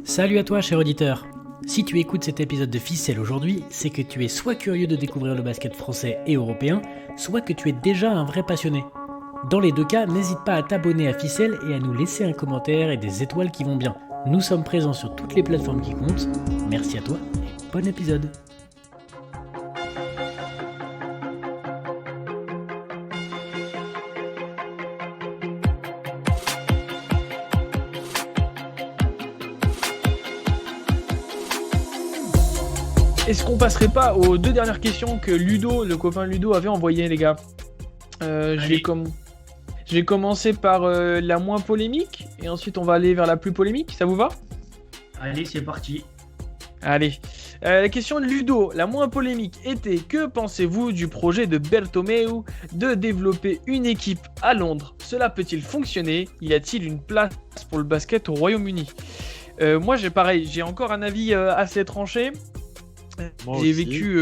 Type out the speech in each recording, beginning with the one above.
Salut à toi, cher auditeur. Si tu écoutes cet épisode de Ficelle aujourd'hui, c'est que tu es soit curieux de découvrir le basket français et européen, soit que tu es déjà un vrai passionné. Dans les deux cas, n'hésite pas à t'abonner à Ficelle et à nous laisser un commentaire et des étoiles qui vont bien. Nous sommes présents sur toutes les plateformes qui comptent. Merci à toi et bon épisode. Est-ce qu'on passerait pas aux deux dernières questions que Ludo, le copain Ludo, avait envoyées, les gars? Je vais commencer par la moins polémique et ensuite on va aller vers la plus polémique. Ça vous va? Allez, c'est parti. Allez. La question de Ludo, la moins polémique, était: que pensez-vous du projet de Bertomeu de développer une équipe à Londres? Cela peut-il fonctionner? Y a-t-il une place pour le basket au Royaume-Uni? Moi, j'ai encore un avis assez tranché. J'ai vécu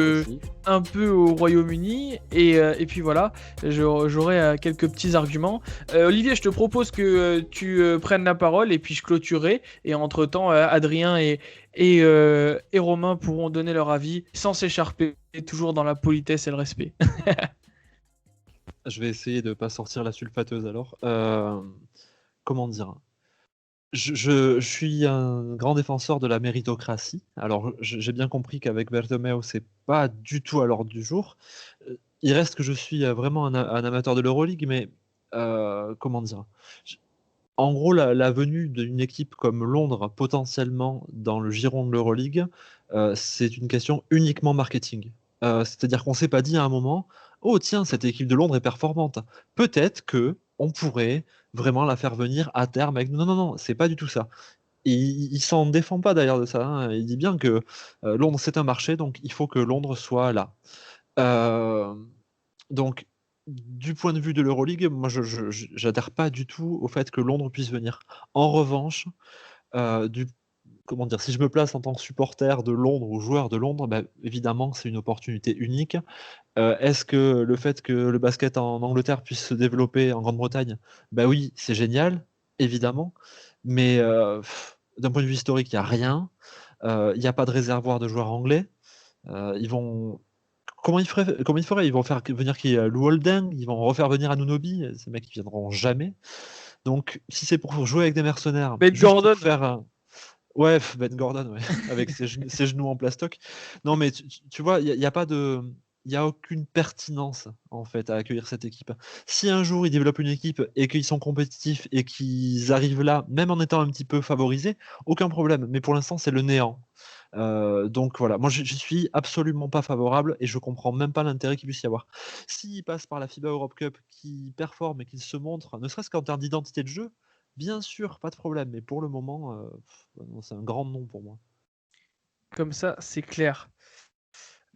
un peu au Royaume-Uni et puis voilà, j'aurai quelques petits arguments. Olivier, je te propose que tu prennes la parole et puis je clôturerai. Et entre-temps, Adrien et Romain pourront donner leur avis sans s'écharper, toujours dans la politesse et le respect. Je vais essayer de ne pas sortir la sulfateuse alors. Comment dire? Je suis un grand défenseur de la méritocratie. Alors, j'ai bien compris qu'avec Bertomeu, c'est pas du tout à l'ordre du jour. Il reste que je suis vraiment un amateur de l'Euroleague, mais comment dire? En gros, la venue d'une équipe comme Londres, potentiellement dans le giron de l'Euroleague, c'est une question uniquement marketing. C'est-à-dire qu'on s'est pas dit à un moment: «Oh tiens, cette équipe de Londres est performante. Peut-être que on pourrait vraiment la faire venir à terme avec» non, non, non, c'est pas du tout ça. Et il s'en défend pas d'ailleurs de ça, hein. Il dit bien que, Londres, c'est un marché, donc il faut que Londres soit là. Hem, donc du point de vue de l'Euroleague, moi je j'adhère pas du tout au fait que Londres puisse venir. En revanche, du comment dire? Si je me place en tant que supporter de Londres ou joueur de Londres, bah, évidemment c'est une opportunité unique. Est-ce que le fait que le basket en Angleterre puisse se développer en Grande-Bretagne? Bah oui, c'est génial, évidemment, mais d'un point de vue historique, il y a rien. Il y a pas de réservoir de joueurs anglais. Ils vont comment ils feraient? Ils vont faire venir qui? Lou Holden? Ils vont refaire venir Anunoby? Ces mecs, ils viendront jamais. Donc si c'est pour jouer avec des mercenaires, Ben juste Gordon. pour faire un ouais, Ben Gordon, ouais, avec ses genoux en plastoc. Non, mais tu vois, il y a pas de il y a aucune pertinence, en fait, à accueillir cette équipe. Si un jour ils développent une équipe et qu'ils sont compétitifs et qu'ils arrivent là, même en étant un petit peu favorisés, aucun problème. Mais pour l'instant, c'est le néant. Donc voilà, moi je suis absolument pas favorable et je comprends même pas l'intérêt qu'il puisse y avoir. S'ils passent par la FIBA Europe Cup, qu'ils performent et qu'ils se montrent, ne serait-ce qu'en termes d'identité de jeu, bien sûr, pas de problème. Mais pour le moment, non, c'est un grand non pour moi. Comme ça, c'est clair.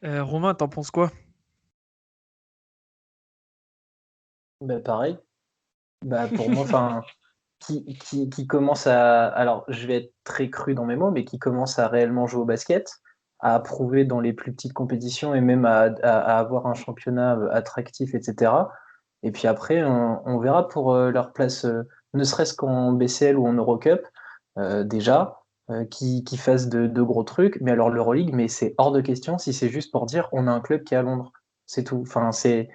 Romain, t'en penses quoi? Bah, pareil. Bah, pour moi, enfin, qui commence à, alors je vais être très cru dans mes mots, mais qui commence à réellement jouer au basket, à prouver dans les plus petites compétitions et même à avoir un championnat attractif, etc. Et puis après, on verra pour leur place, ne serait-ce qu'en BCL ou en Eurocup, déjà, qui fassent de gros trucs. Mais alors l'Euroleague, mais c'est hors de question si c'est juste pour dire on a un club qui est à Londres. C'est tout. Enfin, c'est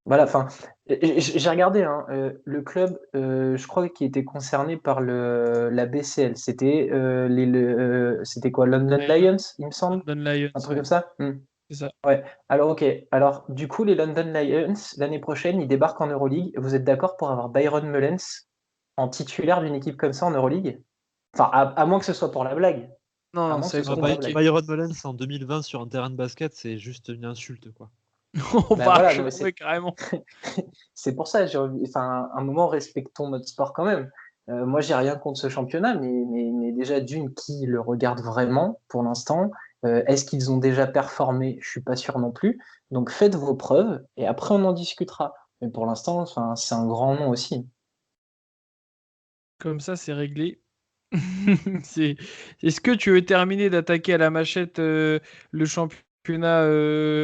voilà, enfin, j'ai regardé, hein, le club, je crois qui était concerné par la BCL, c'était c'était quoi, London Ouais, Lions, il me semble, London Lions, un truc ouais, comme ça. c'est ça. Ouais. Alors ok. Alors du coup, les London Lions l'année prochaine, ils débarquent en Euroleague. Vous êtes d'accord pour avoir Byron Mullens en titulaire d'une équipe comme ça en Euroleague? Enfin, à moins que ce soit pour la blague. Non, À non, moins que ça va ce être soit pour la compliqué. blague. Byron Mullens en 2020 sur un terrain de basket, c'est juste une insulte, quoi. On Bah va voilà, non, mais ouais, carrément. c'est pour ça, enfin, un moment, respectons notre sport quand même. Moi, j'ai rien contre ce championnat, mais déjà, d'une, qui le regarde vraiment pour l'instant? Est-ce qu'ils ont déjà performé? Je suis pas sûr non plus. Donc, faites vos preuves et après, on en discutera. Mais pour l'instant, enfin, c'est un grand nom aussi. Comme ça, c'est réglé. C'est... Est-ce que tu veux terminer d'attaquer à la machette le championnat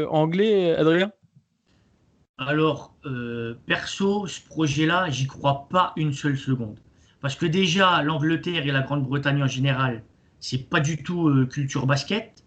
anglais, Adrien? Alors, perso, ce projet-là, j'y crois pas une seule seconde. Parce que déjà, l'Angleterre et la Grande-Bretagne en général, c'est pas du tout culture basket.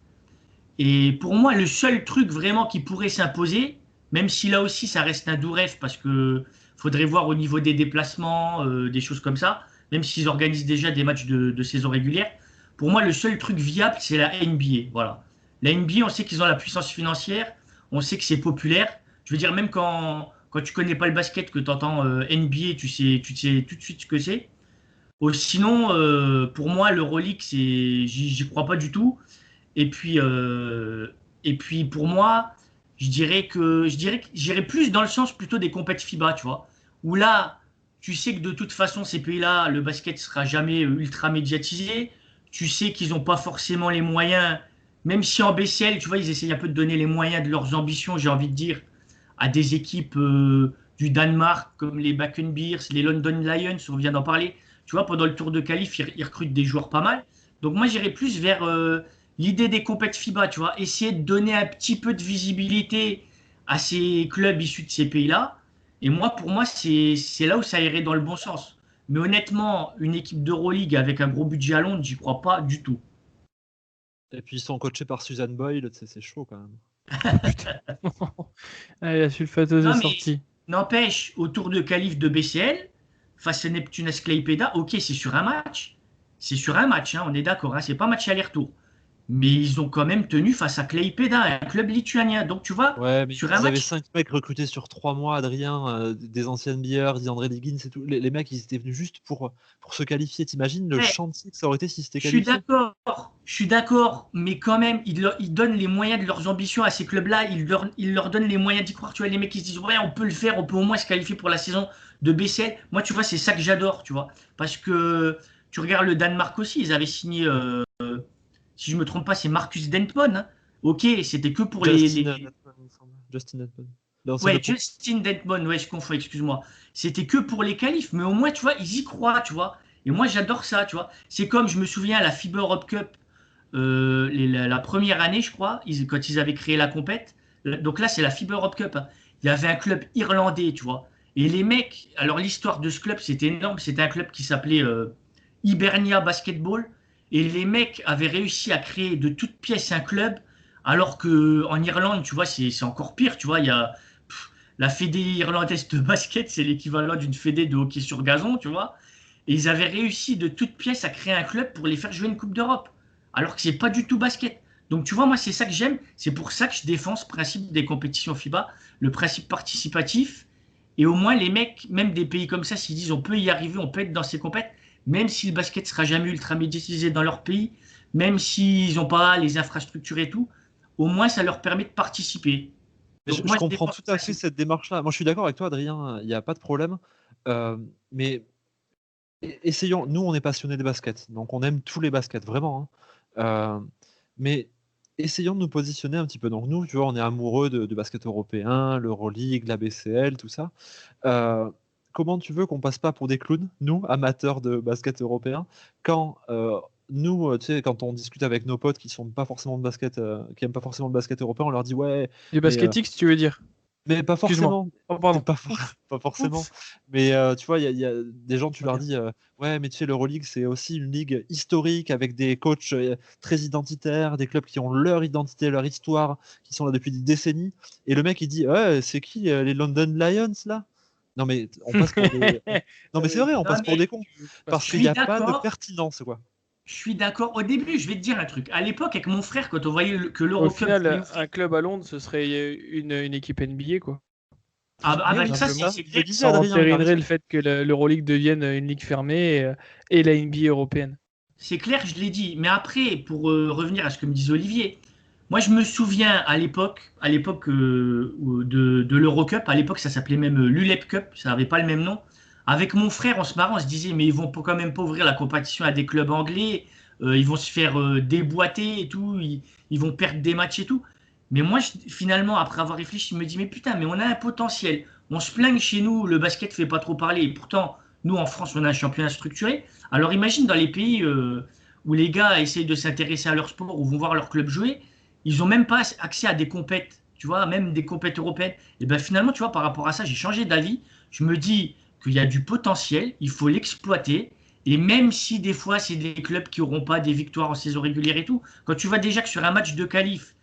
Et pour moi, le seul truc vraiment qui pourrait s'imposer, même si là aussi ça reste un doux rêve parce que faudrait voir au niveau des déplacements, des choses comme ça, même s'ils organisent déjà des matchs de saison régulière, pour moi le seul truc viable c'est la NBA. Voilà. La NBA, on sait qu'ils ont la puissance financière, on sait que c'est populaire. Je veux dire, même quand tu connais pas le basket, que tu entends NBA, tu sais tout de suite ce que c'est. Sinon, pour moi, l'Euroleague, j'y crois pas du tout. Et puis pour moi, je dirais que j'irais plus dans le sens plutôt des compètes FIBA, tu vois. Où là, tu sais que de toute façon, ces pays-là, le basket sera jamais ultra médiatisé. Tu sais qu'ils n'ont pas forcément les moyens, même si en BCL, tu vois, ils essayent un peu de donner les moyens de leurs ambitions, j'ai envie de dire, à des équipes du Danemark, comme les Bears, les London Lions, on vient d'en parler. Tu vois, pendant le tour de qualif, ils recrutent des joueurs pas mal. Donc moi, j'irais plus vers l'idée des compètes FIBA, tu vois, essayer de donner un petit peu de visibilité à ces clubs issus de ces pays-là. Et moi, pour moi, c'est là où ça irait dans le bon sens. Mais honnêtement, une équipe d'Euroleague avec un gros budget à Londres, j'y crois pas du tout. Et puis ils sont coachés par Suzanne Boyle, c'est chaud quand même. Allez, la sulfateuse Non, est mais sortie. n'empêche, au tour de qualif de BCL, face à Neptunas Klaipėda, ok, c'est sur un match. C'est sur un match, hein, on est d'accord, hein, c'est pas match aller-retour. Mais ils ont quand même tenu face à Klaipėda, un club lituanien. Donc tu vois, Ouais, mais sur ils un avaient match, 5 mecs recrutés sur 3 mois, Adrien, des anciennes Bears, André Liggins et tout. Les mecs, ils étaient venus juste pour se qualifier. T'imagines le ouais, chantier que ça aurait été s'ils s'étaient je suis qualifiés? d'accord, mais quand même, ils donnent les moyens de leurs ambitions à ces clubs-là, ils leur donnent les moyens d'y croire. Tu vois, les mecs, ils se disent, ouais, on peut le faire, on peut au moins se qualifier pour la saison de BCL. Moi, tu vois, c'est ça que j'adore, tu vois. Parce que tu regardes le Danemark aussi, ils avaient signé, si je me trompe pas, c'est Marcus Dentpon, hein. Ok, c'était que pour Justin Edmonton, il me semble. Justin Edmonton. L'ancien de Ouais, Pau. Justin Dentmon, ouais, je confonds, excuse-moi. C'était que pour les qualifs, mais au moins, tu vois, ils y croient, tu vois. Et moi, j'adore ça, tu vois. C'est comme, je me souviens, à la FIBA Europe Cup, la première année, je crois, quand ils avaient créé la compète. Donc là, c'est la FIBA Europe Cup, hein. Il y avait un club irlandais, tu vois. Et les mecs, alors l'histoire de ce club, c'était énorme. C'était un club qui s'appelait Hibernia Basketball. Et les mecs avaient réussi à créer de toutes pièces un club, alors que en Irlande, tu vois, c'est encore pire, tu vois. Il y a la fédé irlandaise de basket, c'est l'équivalent d'une fédé de hockey sur gazon, tu vois. Et ils avaient réussi de toutes pièces à créer un club pour les faire jouer une Coupe d'Europe, alors que c'est pas du tout basket. Donc tu vois, moi c'est ça que j'aime, c'est pour ça que je défends ce principe des compétitions FIBA, le principe participatif. Et au moins les mecs, même des pays comme ça, s'ils disent on peut y arriver, on peut être dans ces compètes, même si le basket sera jamais ultra médiatisé dans leur pays, même s'ils n'ont pas les infrastructures et tout, au moins ça leur permet de participer. Mais Donc je moi je comprends défends tout ce à fait principe. cette démarche-là. Moi, je suis d'accord avec toi, Adrien, il n'y a pas de problème. Mais essayons, nous, on est passionnés de basket, donc on aime tous les baskets, vraiment, hein. Mais essayons de nous positionner un petit peu. Donc nous, tu vois, on est amoureux de basket européen, l'Euroleague, la BCL, tout ça. Euh, Comment tu veux qu'on passe pas pour des clowns, nous, amateurs de basket européen, quand nous, tu sais, quand on discute avec nos potes qui sont pas forcément de basket, qui aiment pas forcément le basket européen, on leur dit ouais, Du mais basket X, tu veux dire? pas Excuse-moi. forcément. Oh, pardon. Pas forcément. Mais tu vois, il y a des gens, tu leur dis ouais, mais tu sais, l'Euroleague, c'est aussi une ligue historique avec des coachs très identitaires, des clubs qui ont leur identité, leur histoire, qui sont là depuis des décennies. Et le mec, il dit ouais, c'est qui les London Lions là? Non, mais on passe pour des. Non, mais c'est vrai, on Non passe pour mais des cons. Parce Parce je que qu'il n'y suis a pas de d'accord. pertinence, quoi. Je suis d'accord. Au début, je vais te dire un truc. À l'époque, avec mon frère, quand on voyait que au l'Eurocup venait final, au un club à Londres, ce serait une équipe NBA, quoi. bah, Oui, ça, c'est c'est Simplement. ça. c'est Je le clair. disais, Ça Adrien, il a entérinerait raison. le fait que l'Euroleague devienne une ligue fermée et la NBA européenne. C'est clair, je l'ai dit. Mais après, pour revenir à ce que me disait Olivier, moi, je me souviens à l'époque de l'Eurocup, à l'époque, ça s'appelait même l'ULEP Cup, ça n'avait pas le même nom. Avec mon frère, on se marrait, on se disait, mais ils vont quand même pas ouvrir la compétition à des clubs anglais, ils vont se faire déboîter et tout, ils vont perdre des matchs et tout. Mais moi, finalement, après avoir réfléchi, je me dis, mais putain, mais on a un potentiel. On se plaint que chez nous, le basket fait pas trop parler. Et pourtant, nous, en France, on a un championnat structuré. Alors imagine dans les pays où les gars essayent de s'intéresser à leur sport ou vont voir leur club jouer, ils n'ont même pas accès à des compètes, tu vois, même des compètes européennes. Et ben finalement, tu vois, par rapport à ça, j'ai changé d'avis. Je me dis qu'il y a du potentiel, il faut l'exploiter. Et même si des fois, c'est des clubs qui n'auront pas des victoires en saison régulière et tout, quand tu vois déjà que sur un match de qualif,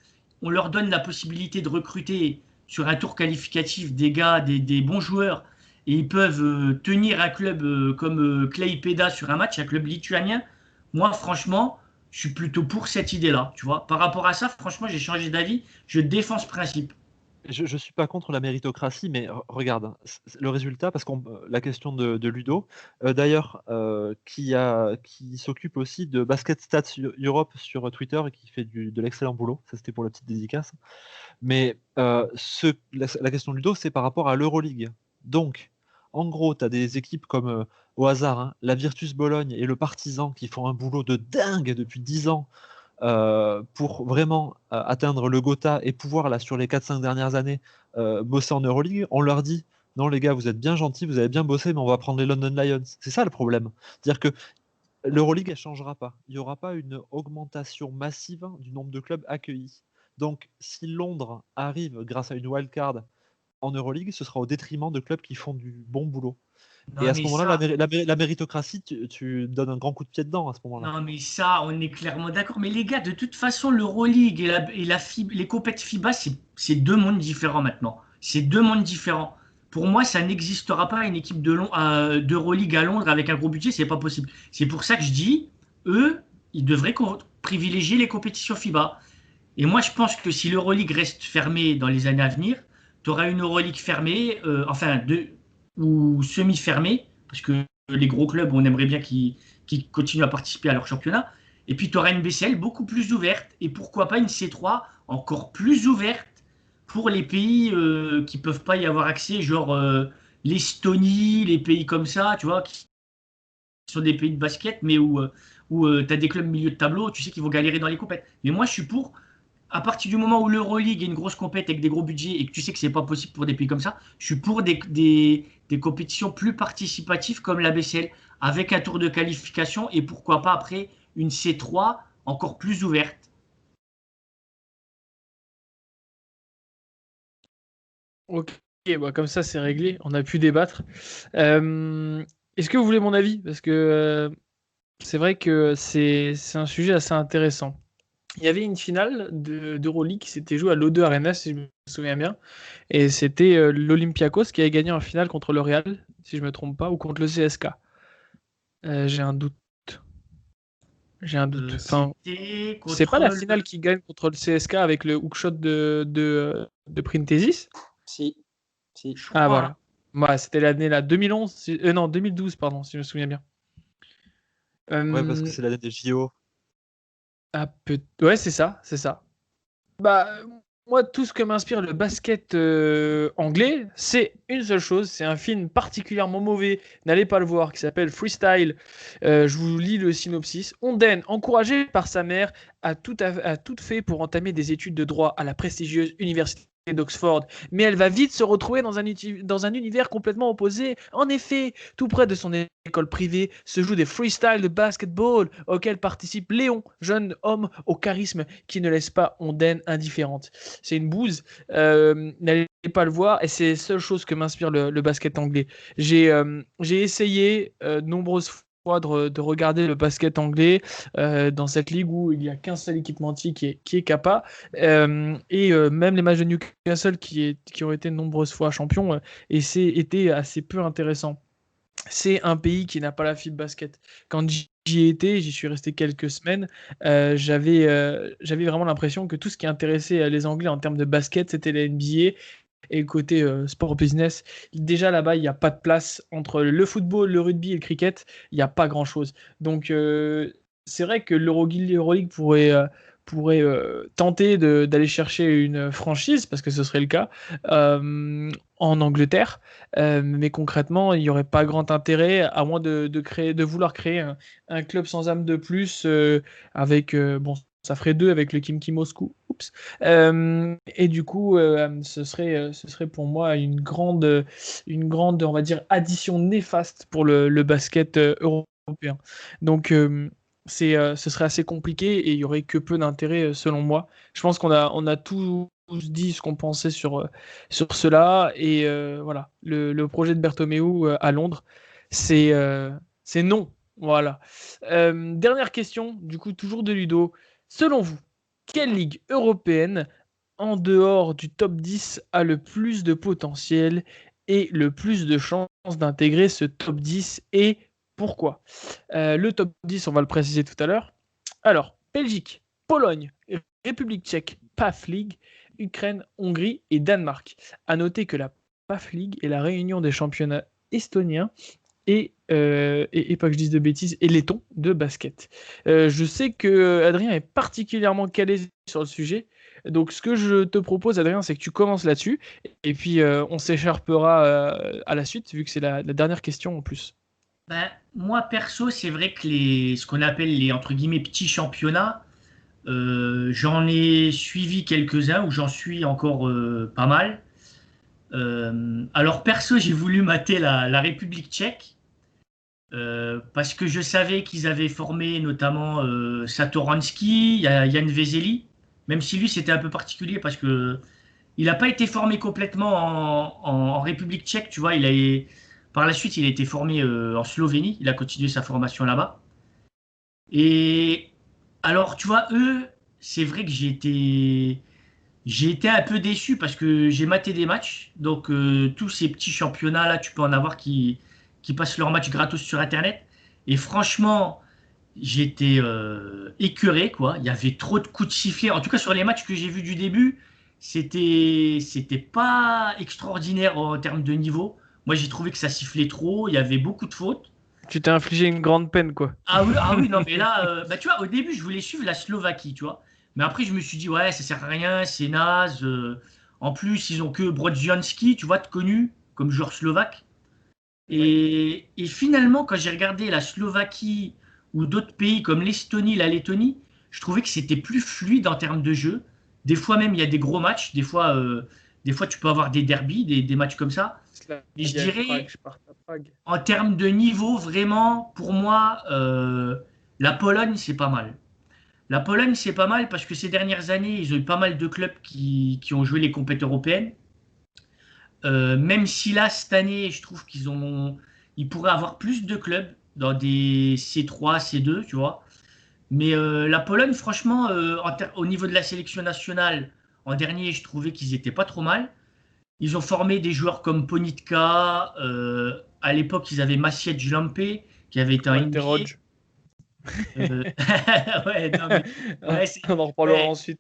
on leur donne la possibilité de recruter sur un tour qualificatif des gars, des bons joueurs, et ils peuvent tenir un club comme Klaipėda sur un match, un club lituanien, moi, franchement, je suis plutôt pour cette idée-là, tu vois. Par rapport à ça, franchement, j'ai changé d'avis, je défends ce principe. Je ne suis pas contre la méritocratie, mais regarde, hein, le résultat, parce que la question de Ludo, d'ailleurs, qui s'occupe aussi de Basket Stats Europe sur Twitter et qui fait de l'excellent boulot. Ça, c'était pour la petite dédicace. Mais la question de Ludo, c'est par rapport à l'Euroleague. Donc, en gros, tu as des équipes comme, au hasard, hein, la Virtus Bologne et le Partizan qui font un boulot de dingue depuis 10 ans pour vraiment atteindre le Gotha et pouvoir, là, sur les 4-5 dernières années, bosser en Euroleague. On leur dit, non les gars, vous êtes bien gentils, vous avez bien bossé, mais on va prendre les London Lions. C'est ça le problème. C'est-à-dire que l'Euroleague, elle ne changera pas. Il n'y aura pas une augmentation massive du nombre de clubs accueillis. Donc, si Londres arrive grâce à une wildcard en Euroleague, ce sera au détriment de clubs qui font du bon boulot. Non, Et à ce mais moment-là, ça, la méritocratie, tu donnes un grand coup de pied dedans à ce moment-là. non, mais ça, on est clairement d'accord. Mais les gars, de toute façon, l'Euroleague les compétitions FIBA, c'est deux mondes différents maintenant. C'est deux mondes différents. Pour moi, ça n'existera pas une équipe d'Euroleague à Londres avec un gros budget, c'est pas possible. C'est pour ça que je dis, eux, ils devraient privilégier les compétitions FIBA. Et moi, je pense que si l'Euroleague reste fermée dans les années à venir, tu auras une Euroleague fermée, ou semi-fermée, parce que les gros clubs, on aimerait bien qu'ils continuent à participer à leur championnat. Et puis, tu auras une BCL beaucoup plus ouverte, et pourquoi pas une C3 encore plus ouverte pour les pays qui ne peuvent pas y avoir accès, genre l'Estonie, les pays comme ça, tu vois, qui sont des pays de basket, mais où tu as des clubs milieu de tableau, tu sais qu'ils vont galérer dans les compètes. Mais moi, je suis pour à partir du moment où l'Euroleague est une grosse compète avec des gros budgets et que tu sais que c'est pas possible pour des pays comme ça, je suis pour des compétitions plus participatives comme la BCL avec un tour de qualification et pourquoi pas après une C3 encore plus ouverte. Ok, bah comme ça c'est réglé, on a pu débattre. Est-ce que vous voulez mon avis? Parce que c'est vrai que c'est un sujet assez intéressant. Il y avait une finale d'Euroleague qui s'était jouée à l'O2 Arena, si je me souviens bien. Et c'était l'Olympiakos qui avait gagné en finale contre le Real, si je ne me trompe pas, ou contre le CSK. J'ai un doute. Enfin, C'était c'est pas la contre finale qui gagne contre le CSK avec le hookshot de Printezis? Si. je Ah crois, voilà. Ouais, c'était l'année là, 2011, non 2012 pardon, si je me souviens bien. Ouais, parce que Euh, c'est l'année des JO. Ouais, c'est ça. Bah, moi, tout ce que m'inspire le basket anglais, c'est une seule chose. C'est un film particulièrement mauvais. N'allez pas le voir, qui s'appelle Freestyle. Je vous lis le synopsis. Onden, encouragée par sa mère, a tout fait pour entamer des études de droit à la prestigieuse université d'Oxford. Mais elle va vite se retrouver dans un univers complètement opposé. En effet, tout près de son école privée se jouent des freestyles de basketball auxquels participe Léon, jeune homme au charisme qui ne laisse pas Onden indifférente. C'est une bouse. N'allez pas le voir et c'est la seule chose que m'inspire le basket anglais. J'ai essayé de nombreuses fois de regarder le basket anglais dans cette ligue où il n'y a qu'un seul équipementier qui est capable. Même les matchs de Newcastle qui ont été de nombreuses fois champions et c'est été assez peu intéressant. C'est un pays qui n'a pas la fibre basket. Quand j'y étais, j'y suis resté quelques semaines, j'avais vraiment l'impression que tout ce qui intéressait les Anglais en termes de basket, c'était la NBA. Et côté sport business, déjà là-bas, il n'y a pas de place entre le football, le rugby et le cricket. Il n'y a pas grand-chose. Donc, c'est vrai que l'Euroleague pourrait tenter d'aller chercher une franchise, parce que ce serait le cas, en Angleterre. Mais concrètement, il n'y aurait pas grand intérêt, à moins de vouloir créer un club sans âme de plus, avec, bon, ça ferait 2 avec le Khimki Moscou. Oups. Et du coup, ce serait pour moi une grande, on va dire, addition néfaste pour le basket européen. Donc, ce serait assez compliqué et il y aurait que peu d'intérêt selon moi. Je pense qu'on a tous dit ce qu'on pensait sur cela et voilà. Le projet de Bertomeu à Londres, c'est non. Voilà. Dernière question, du coup, toujours de Ludo. Selon vous, quelle ligue européenne, en dehors du top 10, a le plus de potentiel et le plus de chances d'intégrer ce top 10 et pourquoi? Le top 10, on va le préciser tout à l'heure. Alors, Belgique, Pologne, République tchèque, PAF League, Ukraine, Hongrie et Danemark. À noter que la PAF League est la réunion des championnats estoniens et pas que je dise de bêtises, et laiton de basket. Je sais que Adrien est particulièrement calé sur le sujet. Donc, ce que je te propose, Adrien, c'est que tu commences là-dessus. Et puis, on s'écharpera à la suite, vu que c'est la dernière question en plus. Ben, moi, perso, c'est vrai que ce qu'on appelle les entre guillemets petits championnats, j'en ai suivi quelques-uns où j'en suis encore pas mal. Alors, perso, j'ai voulu mater la République tchèque parce que je savais qu'ils avaient formé notamment Satoransky, il y a Jan Vezeli, même si lui c'était un peu particulier parce que il n'a pas été formé complètement en République tchèque, tu vois. Par la suite, il a été formé en Slovénie. Il a continué sa formation là-bas. Et alors, tu vois, eux, c'est vrai que j'ai été un peu déçu parce que j'ai maté des matchs. Donc, tous ces petits championnats-là, tu peux en avoir qui passent leur match gratos sur Internet. Et franchement, j'étais écœuré, quoi. Il y avait trop de coups de sifflet. En tout cas, sur les matchs que j'ai vus du début, c'était pas extraordinaire en termes de niveau. Moi, j'ai trouvé que ça sifflait trop. Il y avait beaucoup de fautes. Tu t'es infligé une grande peine, quoi. Ah oui, non, mais là, bah, tu vois, au début, je voulais suivre la Slovaquie, tu vois. Mais après, je me suis dit, ouais, ça sert à rien, c'est naze. En plus, ils ont que Brodzianski, tu vois, de connu comme joueur slovaque. Et finalement, quand j'ai regardé la Slovaquie ou d'autres pays comme l'Estonie, la Lettonie, je trouvais que c'était plus fluide en termes de jeu. Des fois même, il y a des gros matchs. Des fois tu peux avoir des derbies, des matchs comme ça. Et je dirais, Je parte à Prague. en termes de niveau, vraiment, pour moi, la Pologne, c'est pas mal. La Pologne, c'est pas mal parce que ces dernières années, ils ont eu pas mal de clubs qui ont joué les compétitions européennes. Même si là, cette année, je trouve ils pourraient avoir plus de clubs dans des C3, C2, tu vois. Mais la Pologne, franchement, au niveau de la sélection nationale, en dernier, je trouvais qu'ils étaient pas trop mal. Ils ont formé des joueurs comme Ponitka. À l'époque, ils avaient Maciej Lampé, qui avait été un Walter NBA. Hodge. Ouais, non, mais, ouais, On en reparlera ouais, ensuite.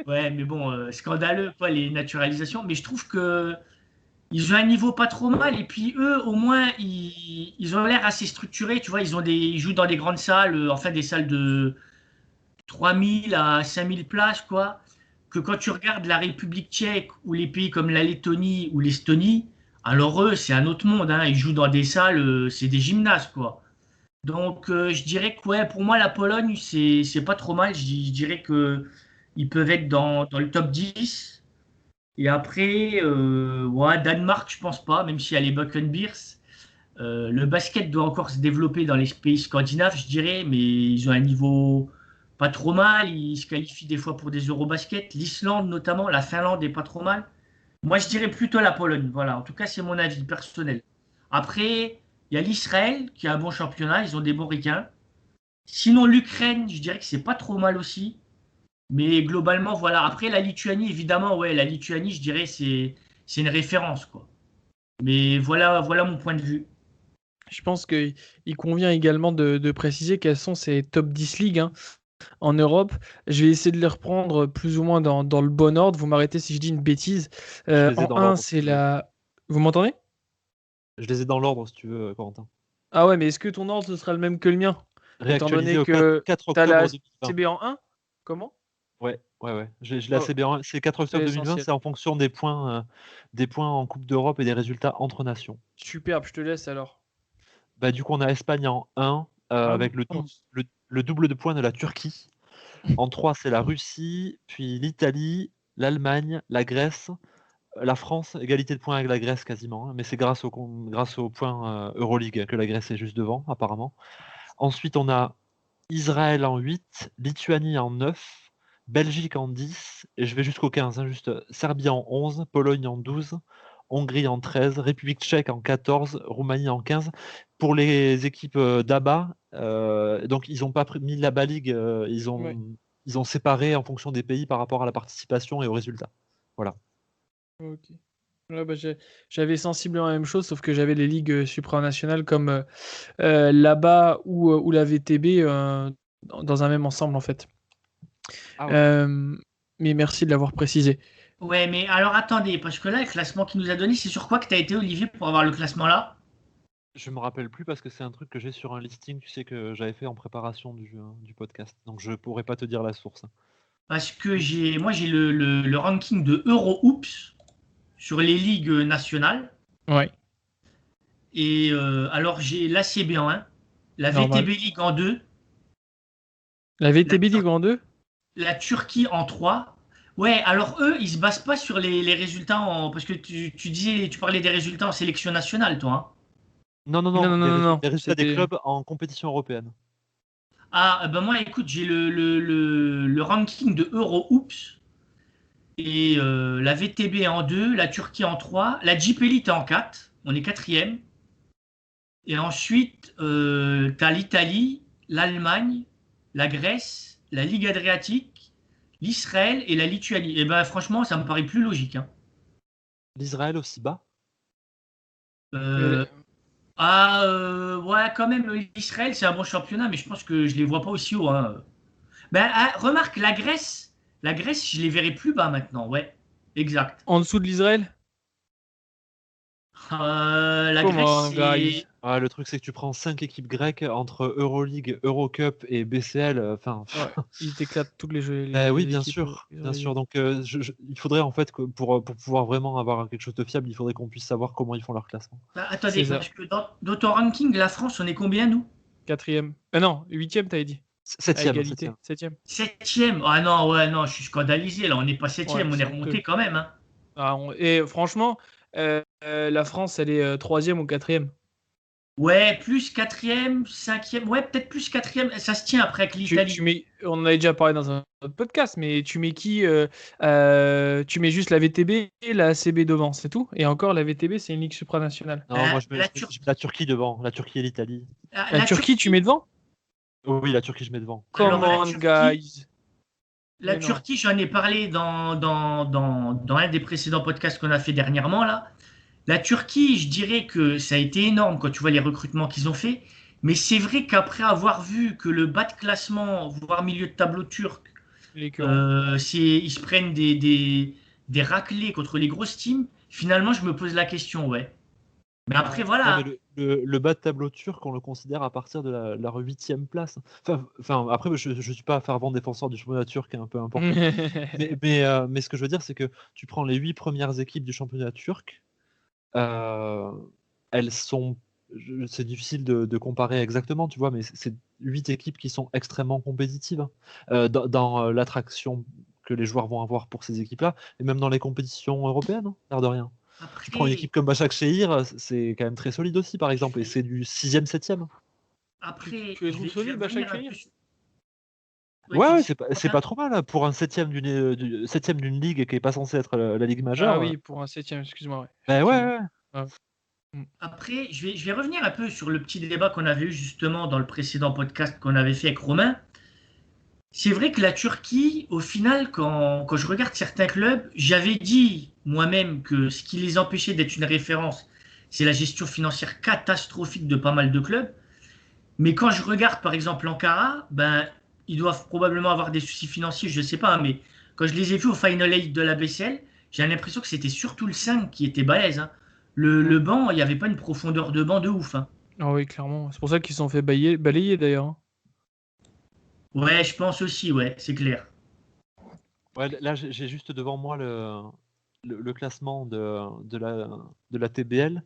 ouais, mais bon, scandaleux, quoi, les naturalisations. Mais je trouve que ils ont un niveau pas trop mal. Et puis eux, au moins, ils ont l'air assez structurés. Tu vois, ils jouent dans des grandes salles, enfin des salles de 3000 à 5000 places, quoi. Que quand tu regardes la République tchèque ou les pays comme la Lettonie ou l'Estonie, alors eux, c'est un autre monde, hein. Ils jouent dans des salles, c'est des gymnases, quoi. Donc, je dirais que ouais, pour moi, la Pologne, c'est pas trop mal. Je dirais que ils peuvent être dans le top 10. Et après, ouais, Danemark, je pense pas, même s'il y a les Buccaneers. Le basket doit encore se développer dans les pays scandinaves, je dirais, mais ils ont un niveau pas trop mal. Ils se qualifient des fois pour des Eurobasket. L'Islande, notamment, la Finlande est pas trop mal. Moi, je dirais plutôt la Pologne. Voilà, en tout cas, c'est mon avis personnel. Après, il y a l'Israël qui a un bon championnat, ils ont des bons ricains. Sinon, l'Ukraine, je dirais que c'est pas trop mal aussi. Mais globalement, voilà. Après, la Lituanie, évidemment, ouais, la Lituanie, je dirais, c'est une référence, quoi. Mais voilà mon point de vue. Je pense qu'il convient également de préciser quelles sont ces top 10 ligues, hein, en Europe. Je vais essayer de les reprendre plus ou moins dans le bon ordre. Vous m'arrêtez si je dis une bêtise. Je les ai En dans 1, l'ordre, si c'est tu veux. la... Vous m'entendez? Je les ai dans l'ordre, si tu veux, Corentin. Ah ouais, mais est-ce que ton ordre ce sera le même que le mien? Étant Réactualisé donné au 4, que 4 tu as la octobre 2020. CB en 1? Comment? Ouais, ouais, ouais. J'ai la Oh, CB1, c'est 4 c'est octobre 2020, l'essentiel. c'est en fonction des points en Coupe d'Europe et des résultats entre nations. Superbe, je te laisse alors. Bah, du coup, on a Espagne en 1, Ah avec mince. le double de points de la Turquie. En 3, c'est la Russie, puis l'Italie, l'Allemagne, la Grèce, la France, égalité de points avec la Grèce quasiment, hein, mais c'est grâce au point Euroleague que la Grèce est juste devant, apparemment. Ensuite, on a Israël en 8, Lituanie en 9, Belgique en 10, et je vais jusqu'au 15, hein, juste Serbie en 11, Pologne en 12, Hongrie en 13, République tchèque en 14, Roumanie en 15. Pour les équipes d'ABA, donc ils n'ont pas mis l'ABA League, ils ont séparé en fonction des pays par rapport à la participation et aux résultats. Voilà. Ok. Ouais, bah, j'avais sensiblement la même chose, sauf que j'avais les ligues supranationales comme là-bas ou la VTB dans un même ensemble en fait. Ah ouais. Mais merci de l'avoir précisé. Ouais, mais alors attendez, parce que là, le classement qu'il nous a donné, c'est sur quoi que tu as été, Olivier, pour avoir le classement là? Je me rappelle plus parce que c'est un truc que j'ai sur un listing, tu sais, que j'avais fait en préparation du podcast. Donc je pourrais pas te dire la source. Parce que moi, j'ai le ranking de EuroHoops sur les ligues nationales. Ouais, Et alors, j'ai l'ACB en 1, la normal. VTB League en 2, La la, VTB Tur- Ligue en 2? la Turquie en 3. Ouais, alors eux, ils se basent pas sur les résultats parce que tu parlais des résultats en sélection nationale, toi, hein. Non, non, Non, non, non, non, non, non. les résultats des C'était. clubs en compétition européenne. Ah, ben moi, écoute, j'ai le ranking de EuroHoops et la VTB en 2, la Turquie en 3, la Jeep Elite en 4, on est quatrième. Et ensuite, tu as l'Italie, l'Allemagne, la Grèce, la Ligue Adriatique, l'Israël et la Lituanie. Et ben franchement, ça me paraît plus logique, hein. L'Israël aussi bas. Euh, ouais, quand même, l'Israël, c'est un bon championnat, mais je pense que je les vois pas aussi haut, hein. Ben, remarque, la Grèce, je les verrai plus bas maintenant, ouais, exact. En dessous de l'Israël? La Come Grèce, on, guys. Ouais, le truc, c'est que tu prends 5 équipes grecques entre Euroleague, Eurocup et BCL. Enfin, Ouais, il t'éclate toutes les jeux. oui, Les bien équipes, sûr, ils ont bien les- sûr. Donc, il faudrait en fait que pour pouvoir vraiment avoir quelque chose de fiable, il faudrait qu'on puisse savoir comment ils font leur classement. attendez, C'est ça. parce que dans ton ranking, la France, on est combien, nous? 4e. Non, 8e, t'avais dit. À Septième, égalité. 7e. Septième. Ah non, ouais, non, je suis scandalisé, là, on n'est pas Ouais, septième, on est c'est remonté honteux. quand même, hein. Et franchement, la France, elle est 3e ou 4e. Ouais, plus quatrième, cinquième, ouais, peut-être plus quatrième, ça se tient après avec l'Italie. On en avait déjà parlé dans un autre podcast, mais tu mets qui tu mets juste la VTB et la ACB devant, c'est tout. Et encore, la VTB, c'est une ligue supranationale. Non, moi, La, je mets la Turquie devant, la Turquie et l'Italie. La Turquie, tu mets devant? Oh oui, la Turquie, je mets devant. Come Alors, on, guys. la Mais non. Turquie, j'en ai parlé dans un des précédents podcasts qu'on a fait dernièrement, là. La Turquie, je dirais que ça a été énorme quand tu vois les recrutements qu'ils ont fait. Mais c'est vrai qu'après avoir vu que le bas de classement, voire milieu de tableau turc, Les écureuils. ils se prennent des raclés contre les grosses teams, finalement, je me pose la question, ouais. Mais après, Ouais, voilà. mais le bas de tableau turc, on le considère à partir de la 8e place. Enfin, après, je ne suis pas un fervent défenseur du championnat turc, hein, peu importe. Mais ce que je veux dire, c'est que tu prends les 8 premières équipes du championnat turc, elles sont. C'est difficile de comparer exactement, tu vois, mais c'est 8 équipes qui sont extrêmement compétitives, hein, dans l'attraction que les joueurs vont avoir pour ces équipes-là, et même dans les compétitions européennes, hein, l'air de rien. Tu prends une Après, équipe comme Başakşehir, c'est quand même très solide aussi, par exemple, et c'est du 6e, 7e. après, Tu les je trouves vais solides, revenir un Başakşehir? peu sur. Ouais, tu ouais, dis c'est pas trop mal, là, pour un 7e d'une ligue qui est pas censée être la ligue Ah majeure. oui, pour un 7e, excuse-moi. Ouais, Ben ouais, effectivement. ouais. Après, je vais revenir un peu sur le petit débat qu'on avait eu justement dans le précédent podcast qu'on avait fait avec Romain. C'est vrai que la Turquie, au final, quand je regarde certains clubs, j'avais dit moi-même que ce qui les empêchait d'être une référence, c'est la gestion financière catastrophique de pas mal de clubs. Mais quand je regarde par exemple Ankara, ben, ils doivent probablement avoir des soucis financiers, je ne sais pas, hein, mais quand je les ai vus au Final 8 de la BCL, j'ai l'impression que c'était surtout le 5 qui était balèze, hein. Le banc, il n'y avait pas une profondeur de banc de ouf, hein. Ah oui, clairement. C'est pour ça qu'ils se sont fait balayer d'ailleurs, hein. Ouais, je pense aussi, ouais, c'est clair. Ouais, là, j'ai juste devant moi le classement de la TBL.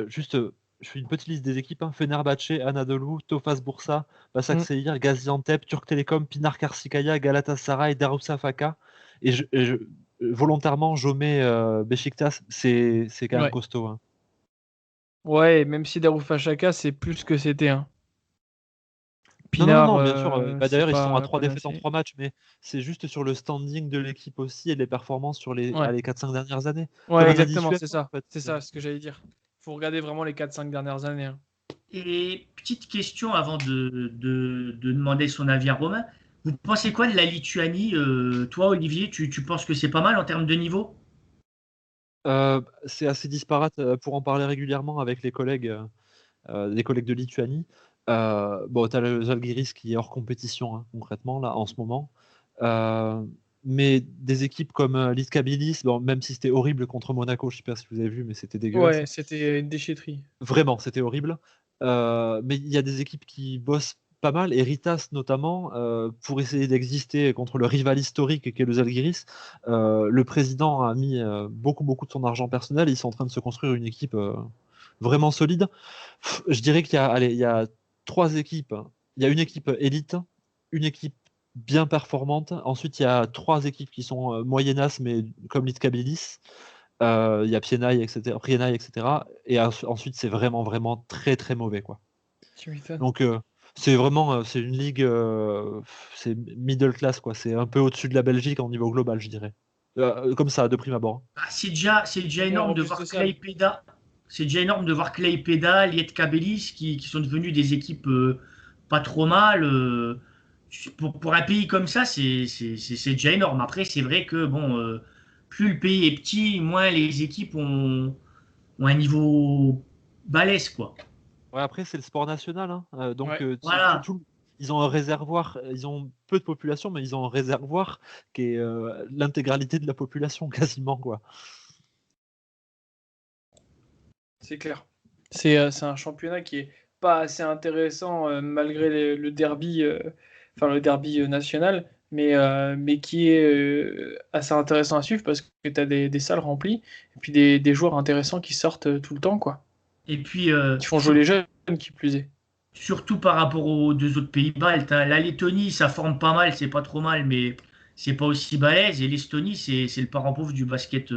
Juste, je fais une petite liste des équipes, hein. Fenerbahçe, Anadolu, Tofas Bursa, Başakşehir, Gaziantep, Turk Telekom, Pinar Karşıyaka, Galatasaray, Darüşşafaka. Volontairement, je mets Beşiktaş, c'est quand même Ouais. costaud, hein. Ouais, même si Darufashaka, c'est plus que c'était, hein. Pinard, non, bien sûr. D'ailleurs, ils sont à pas 3 défaites en assez. 3 matchs, mais c'est juste sur le standing de l'équipe aussi et les performances sur les, Ouais. les 4-5 dernières années. Ouais, Comme un indice exactement, c'est UEFA, en ça. fait. C'est ça ce que j'allais dire. Faut regarder vraiment les 4-5 dernières années, hein. Et petite question avant de demander son avis à Romain. Vous pensez quoi de la Lituanie? Toi, Olivier, tu penses que c'est pas mal en termes de niveau? C'est assez disparate pour en parler régulièrement avec les collègues de Lituanie. Bon, tu as le Žalgiris qui est hors compétition, hein, concrètement, là, en ce moment. Euh, mais des équipes comme Litkabilis, bon, même si c'était horrible contre Monaco, je sais pas si vous avez vu, mais c'était dégueulasse. Ouais, c'était une déchetterie. Vraiment, c'était horrible. Mais il y a des équipes qui bossent pas mal, et Ritas notamment, pour essayer d'exister contre le rival historique qui est le Žalgiris. Le président a mis beaucoup, beaucoup de son argent personnel, et ils sont en train de se construire une équipe vraiment solide. Je dirais il y a 3 équipes. Il y a une équipe élite, une équipe bien performante. Ensuite, il y a 3 équipes qui sont moyennas, mais comme Litkabilis. Il y a Pienai, etc. Prienai, etc. Et ensuite, c'est vraiment, vraiment très, très mauvais, quoi. Tu m'étonnes. Donc, c'est vraiment, c'est une ligue, c'est middle class, quoi. C'est un peu au-dessus de la Belgique en niveau global, je dirais. Comme ça, de prime abord. Ah, c'est déjà Ouais, énorme de robuste voir salle. Klaipėda. C'est déjà énorme de voir Klaipėda, Lietkabelis qui sont devenus des équipes pas trop mal. Pour un pays comme ça, c'est déjà énorme. Après, c'est vrai que bon, plus le pays est petit, moins les équipes ont un niveau balèze, quoi. Ouais, après, c'est le sport national, hein. Donc, Ouais. Voilà. ils ont un réservoir, ils ont peu de population, mais ils ont un réservoir qui est l'intégralité de la population, quasiment, quoi. C'est clair. C'est un championnat qui est pas assez intéressant malgré le derby, enfin le derby national, mais qui est assez intéressant à suivre parce que tu as des salles remplies et puis des joueurs intéressants qui sortent tout le temps, quoi. Et puis, Qui font jouer les jeunes, qui plus est. surtout par rapport aux deux autres pays baltes, hein. La Lettonie, ça forme pas mal, c'est pas trop mal, mais c'est pas aussi balèze. Et l'Estonie, c'est le parent pauvre du basket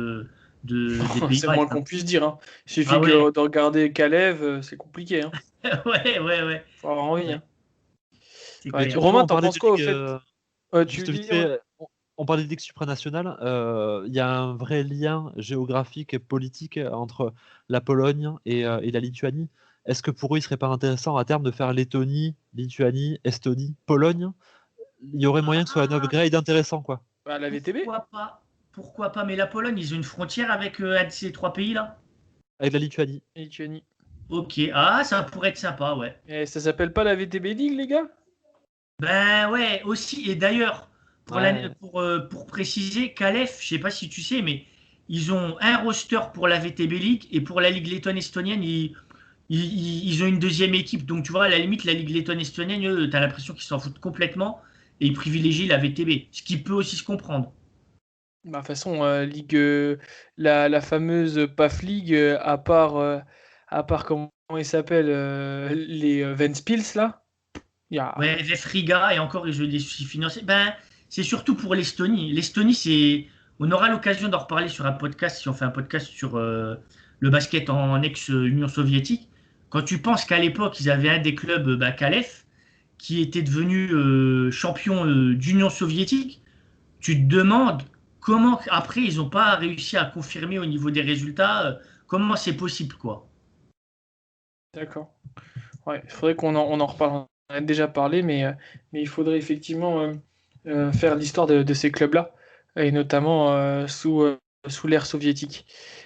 des pays C'est le moins baltes, hein. qu'on puisse dire, hein. Il Ah suffit ouais, de regarder Kalev, c'est compliqué, hein. ouais. Faut avoir envie, Ouais, hein. c'est Ouais, clair. Romain, Justement, on t'en parlait penses de quoi au ligue, fait? Tu juste vite dis, ouais. fait, on parlait de ligue supranationale. Il y a un vrai lien géographique et politique entre la Pologne et la Lituanie. Est-ce que pour eux, il serait pas intéressant à terme de faire Lettonie, Lituanie, Estonie, Pologne? Il y aurait moyen que ce soit un Ah, upgrade intéressant, quoi. Bah, la VTB, pourquoi pas? Pourquoi pas? Mais la Pologne, ils ont une frontière avec un de ces trois pays-là? Avec la Lituanie. Lituanie. Ok, ah, ça pourrait être sympa, ouais. Et ça s'appelle pas la VTB League, les gars? Ben ouais, aussi. Et d'ailleurs, Ouais. pour préciser, Calef, je sais pas si tu sais, mais ils ont un roster pour la VTB League et pour la Ligue lettonne-estonienne, ils ont une deuxième équipe. Donc tu vois, à la limite, la Ligue lettonne-estonienne, eux, t'as l'impression qu'ils s'en foutent complètement et ils privilégient la VTB, ce qui peut aussi se comprendre. Bah, de toute façon, Ligue, la fameuse PAF League, à part comment il s'appelle, les Ventspils, là, il y a... Ouais, VF Riga et encore ils ont des soucis financiers. Ben, c'est surtout pour l'Estonie. L'Estonie, c'est. On aura l'occasion d'en reparler sur un podcast si on fait un podcast sur le basket en ex-Union soviétique. Quand tu penses qu'à l'époque, ils avaient un des clubs, Kalef, qui était devenu champion d'Union soviétique, tu te demandes comment, après, ils n'ont pas réussi à confirmer au niveau des résultats, comment c'est possible, quoi. D'accord. Ouais, il faudrait on en reparle. On en a déjà parlé, mais il faudrait effectivement faire l'histoire de ces clubs-là, et notamment sous l'ère soviétique.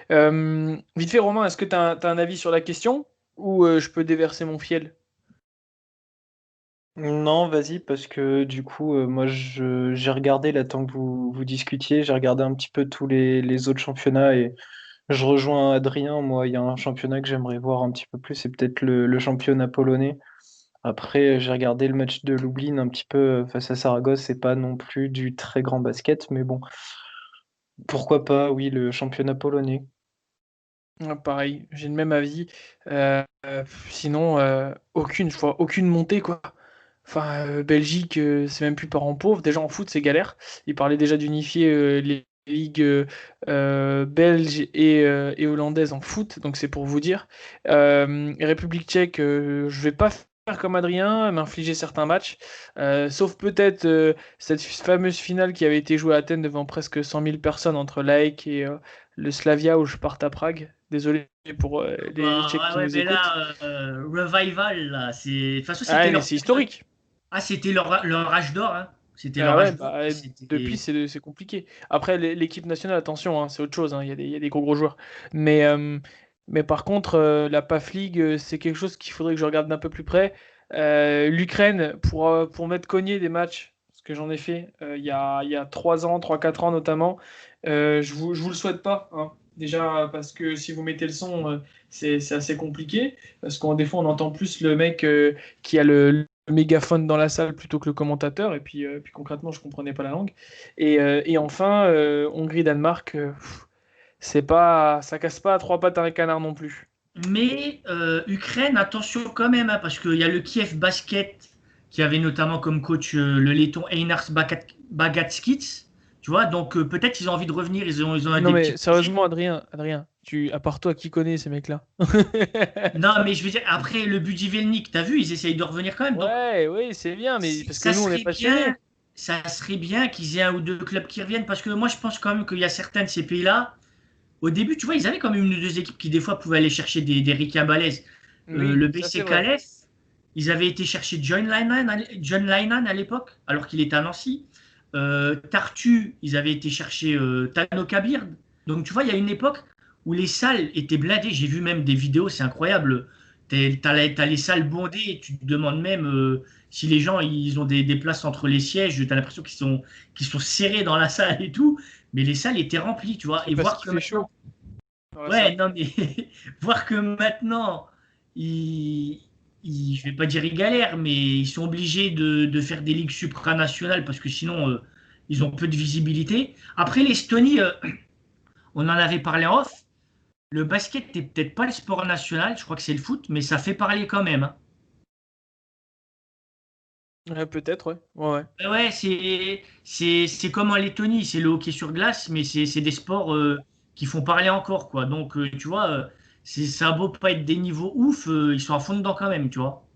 Vite fait, Romain, est-ce que tu as, un avis sur la question ou je peux déverser mon fiel? Non, vas-y, parce que du coup, moi, j'ai regardé, là, tant que vous discutiez, j'ai regardé un petit peu tous les autres championnats et je rejoins Adrien. Moi, il y a un championnat que j'aimerais voir un petit peu plus, c'est peut-être le championnat polonais. Après, j'ai regardé le match de Lublin un petit peu face à Saragosse, c'est pas non plus du très grand basket, mais bon, pourquoi pas, oui, le championnat polonais. Ouais, pareil, j'ai le même avis. Sinon, je vois aucune montée, quoi. Enfin, Belgique, c'est même plus parents pauvres. Déjà en foot, c'est galère. Ils parlaient déjà d'unifier les ligues belges et hollandaises en foot, donc c'est pour vous dire. Et République tchèque, je vais pas comme Adrien, m'infliger certains matchs, sauf peut-être cette fameuse finale qui avait été jouée à Athènes devant presque 100 000 personnes entre l'AEK et le Slavia où je parte à Prague. Désolé pour les Tchèques Bah, qui ouais, nous mais écoutent. là, Revival, là, de toute façon, Ah, c'était mais leur c'est période. historique. Ah, c'était leur âge d'or, hein. C'était Ah leur ouais, âge d'or. bah, depuis, C'était. c'est compliqué. Après, l'équipe nationale, attention, hein, c'est autre chose, hein, il y a des gros gros joueurs. Mais, euh, mais par contre, la PAF League, c'est quelque chose qu'il faudrait que je regarde d'un peu plus près. L'Ukraine, pour m'être cogné des matchs, ce que j'en ai fait il y a 3 ans, 3-4 ans notamment, je vous le souhaite pas, hein. Déjà, parce que si vous mettez le son, c'est assez compliqué. Parce qu'en des fois, on entend plus le mec qui a le mégaphone dans la salle plutôt que le commentateur. Et puis concrètement, je comprenais pas la langue. Et enfin, Hongrie-Danemark, c'est pas, ça casse pas à trois pattes un canard non plus. Mais Ukraine, attention quand même, hein, parce qu'il y a le Kiev Basket qui avait notamment comme coach le laiton Einars Bagatskits. Tu vois, donc peut-être ils ont envie de revenir, ils ont Non des petits mais projets. sérieusement, Adrien, à part toi, qui connais ces mecs-là? Non, mais je veux dire, après le Budivelnik, t'as vu, ils essayent de revenir quand même. Donc Ouais, oui, c'est bien, mais parce que ça nous, on est serait bien, passionnés. ça serait bien qu'ils aient un ou deux clubs qui reviennent, parce que moi je pense quand même qu'il y a certains de ces pays-là. Au début, tu vois, ils avaient quand même une ou deux équipes qui, des fois, pouvaient aller chercher des ricains balèzes. Oui, Le ça c'est BC vrai. Calais, ils avaient été chercher John Lainan à l'époque, alors qu'il était à Nancy. Tartu, ils avaient été chercher Tano Kabir. Donc, tu vois, il y a une époque où les salles étaient blindées. J'ai vu même des vidéos, c'est incroyable. T'as les salles bondées et tu te demandes même si les gens ils ont des places entre les sièges. T'as l'impression qu'ils sont serrés dans la salle et tout. Mais les salles étaient remplies, tu vois. C'est Et parce voir qu'il que fait maintenant, chaud dans la ouais, salle. non, mais voir que maintenant, ils, je vais pas dire ils galèrent, mais ils sont obligés de faire des ligues supranationales parce que sinon, ils ont peu de visibilité. Après, l'Estonie, on en avait parlé en off. Le basket n'est peut-être pas le sport national, je crois que c'est le foot, mais ça fait parler quand même, hein. Ouais, peut-être, ouais. Ouais, ouais. Ouais, c'est comme en Lettonie, c'est le hockey sur glace, mais c'est des sports qui font parler encore, quoi. Donc, tu vois, ça a beau pas être des niveaux ouf, ils sont à fond dedans quand même, tu vois.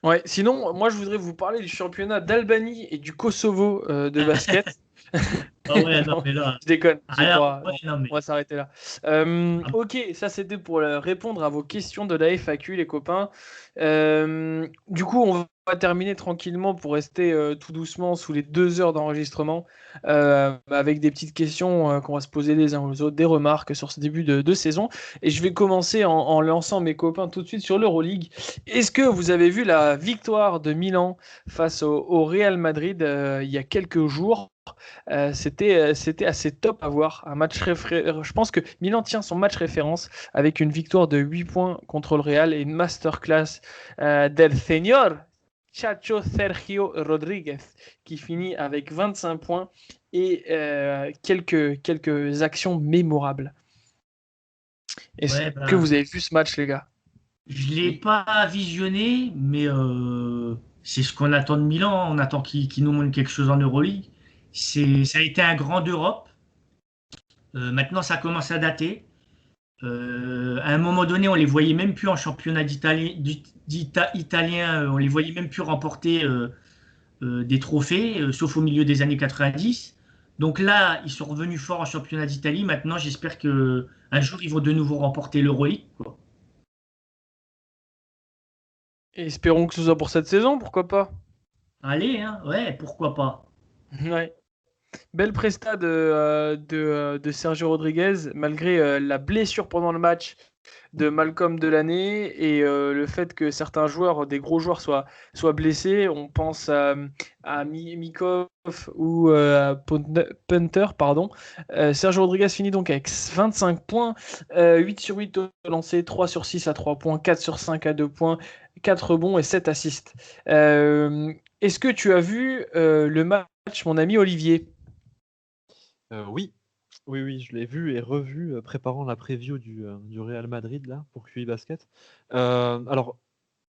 Ouais, sinon, moi je voudrais vous parler du championnat d'Albanie et du Kosovo de basket. Ah ouais, non, Non, mais là. je déconne, j'ai Alors, pas. ouais, Non, non, mais. on va s'arrêter là. Ah, Ok, ça c'était pour répondre à vos questions de la FAQ, les copains. Du coup, on va terminer tranquillement pour rester tout doucement sous les 2 heures d'enregistrement avec des petites questions qu'on va se poser les uns aux autres, des remarques sur ce début de saison. Et je vais commencer en lançant mes copains tout de suite sur l'Euroleague. Est-ce que vous avez vu la victoire de Milan face au Real Madrid il y a quelques jours? C'était assez top à voir. Je pense que Milan tient son match référence avec une victoire de 8 points contre le Real et une masterclass del Señor Chacho Sergio Rodriguez qui finit avec 25 points et quelques actions mémorables. Est-ce ouais, que ben, vous avez vu ce match, les gars? je l'ai pas visionné, mais c'est ce qu'on attend de Milan, hein. On attend qu'il nous montre quelque chose en Euroleague. Ça a été un grand d'Europe. Maintenant, ça commence à dater. À un moment donné, on les voyait même plus en championnat italien, on les voyait même plus remporter des trophées, sauf au milieu des années 90. Donc là, ils sont revenus forts en championnat d'Italie. Maintenant, j'espère que un jour, ils vont de nouveau remporter l'Euroleague, quoi. Et espérons que ce soit pour cette saison, pourquoi pas? Allez, hein, ouais, pourquoi pas. Ouais. Belle presta de Sergio Rodriguez, malgré la blessure pendant le match de Malcolm Delaney et le fait que certains joueurs, des gros joueurs, soient blessés. On pense à Mikov ou à Punter, pardon. Sergio Rodriguez finit donc avec 25 points, 8 sur 8 au lancer, 3 sur 6 à 3 points, 4 sur 5 à 2 points, 4 rebonds et 7 assists. Est-ce que tu as vu le match, mon ami Olivier? Oui, oui, oui, je l'ai vu et revu préparant la preview du Real Madrid là pour QI Basket. Alors,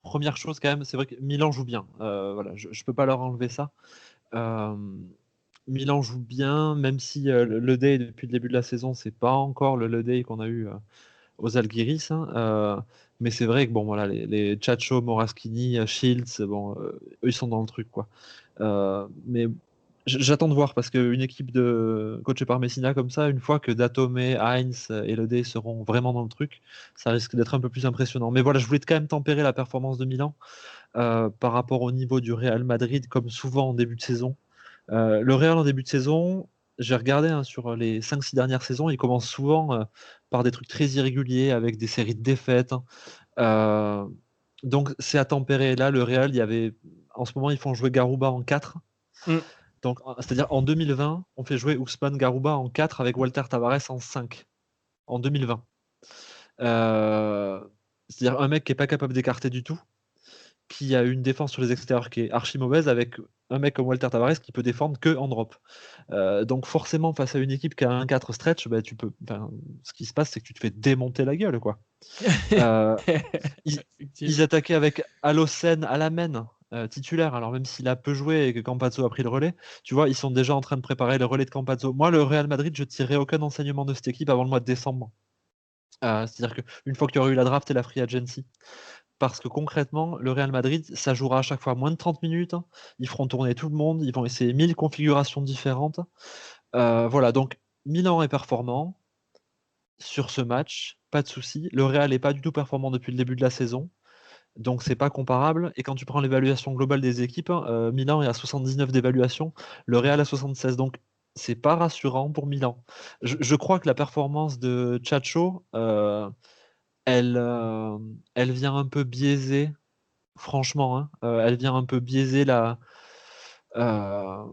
première chose quand même, c'est vrai que Milan joue bien. Voilà, je peux pas leur enlever ça. Euh, Milan joue bien, même si le Day depuis le début de la saison, c'est pas encore le Day qu'on a eu aux Algiris, hein, mais c'est vrai que bon, voilà, les Chacho, Moraskini, Shields, bon, eux, ils sont dans le truc, quoi. Mais j'attends de voir parce qu'une équipe coachée par Messina comme ça, une fois que Datome, Heinz et Lodé seront vraiment dans le truc, ça risque d'être un peu plus impressionnant. Mais voilà, je voulais quand même tempérer la performance de Milan par rapport au niveau du Real Madrid, comme souvent en début de saison. Le Real en début de saison, j'ai regardé hein, sur les 5-6 dernières saisons, il commence souvent par des trucs très irréguliers avec des séries de défaites, hein. Euh, donc c'est à tempérer. Là, le Real, en ce moment, ils font jouer Garouba en 4. Mm. Donc, c'est-à-dire en 2020, on fait jouer Ousmane Garouba en 4 avec Walter Tavares en 5. En 2020. C'est-à-dire un mec qui n'est pas capable d'écarter du tout, qui a une défense sur les extérieurs qui est archi mauvaise, avec un mec comme Walter Tavares qui peut défendre que en drop. Donc forcément, face à une équipe qui a un 4 stretch, bah, ce qui se passe, c'est que tu te fais démonter la gueule, quoi. Ils attaquaient avec Alocen à la main, titulaire, alors même s'il a peu joué et que Campazzo a pris le relais, tu vois, ils sont déjà en train de préparer le relais de Campazzo. Moi, le Real Madrid, je tirerai aucun enseignement de cette équipe avant le mois de décembre. C'est-à-dire qu'une fois qu'il y aura eu la draft et la free agency, parce que concrètement, le Real Madrid, ça jouera à chaque fois moins de 30 minutes. Ils feront tourner tout le monde. Ils vont essayer 1000 configurations différentes. Voilà, donc Milan est performant sur ce match, pas de souci. Le Real n'est pas du tout performant depuis le début de la saison, donc c'est pas comparable. Et quand tu prends l'évaluation globale des équipes, Milan est à 79 d'évaluation, le Real à 76. Donc c'est pas rassurant pour Milan. Je crois que la performance de Chacho, elle vient un peu biaiser. Franchement, hein, elle vient un peu biaiser euh,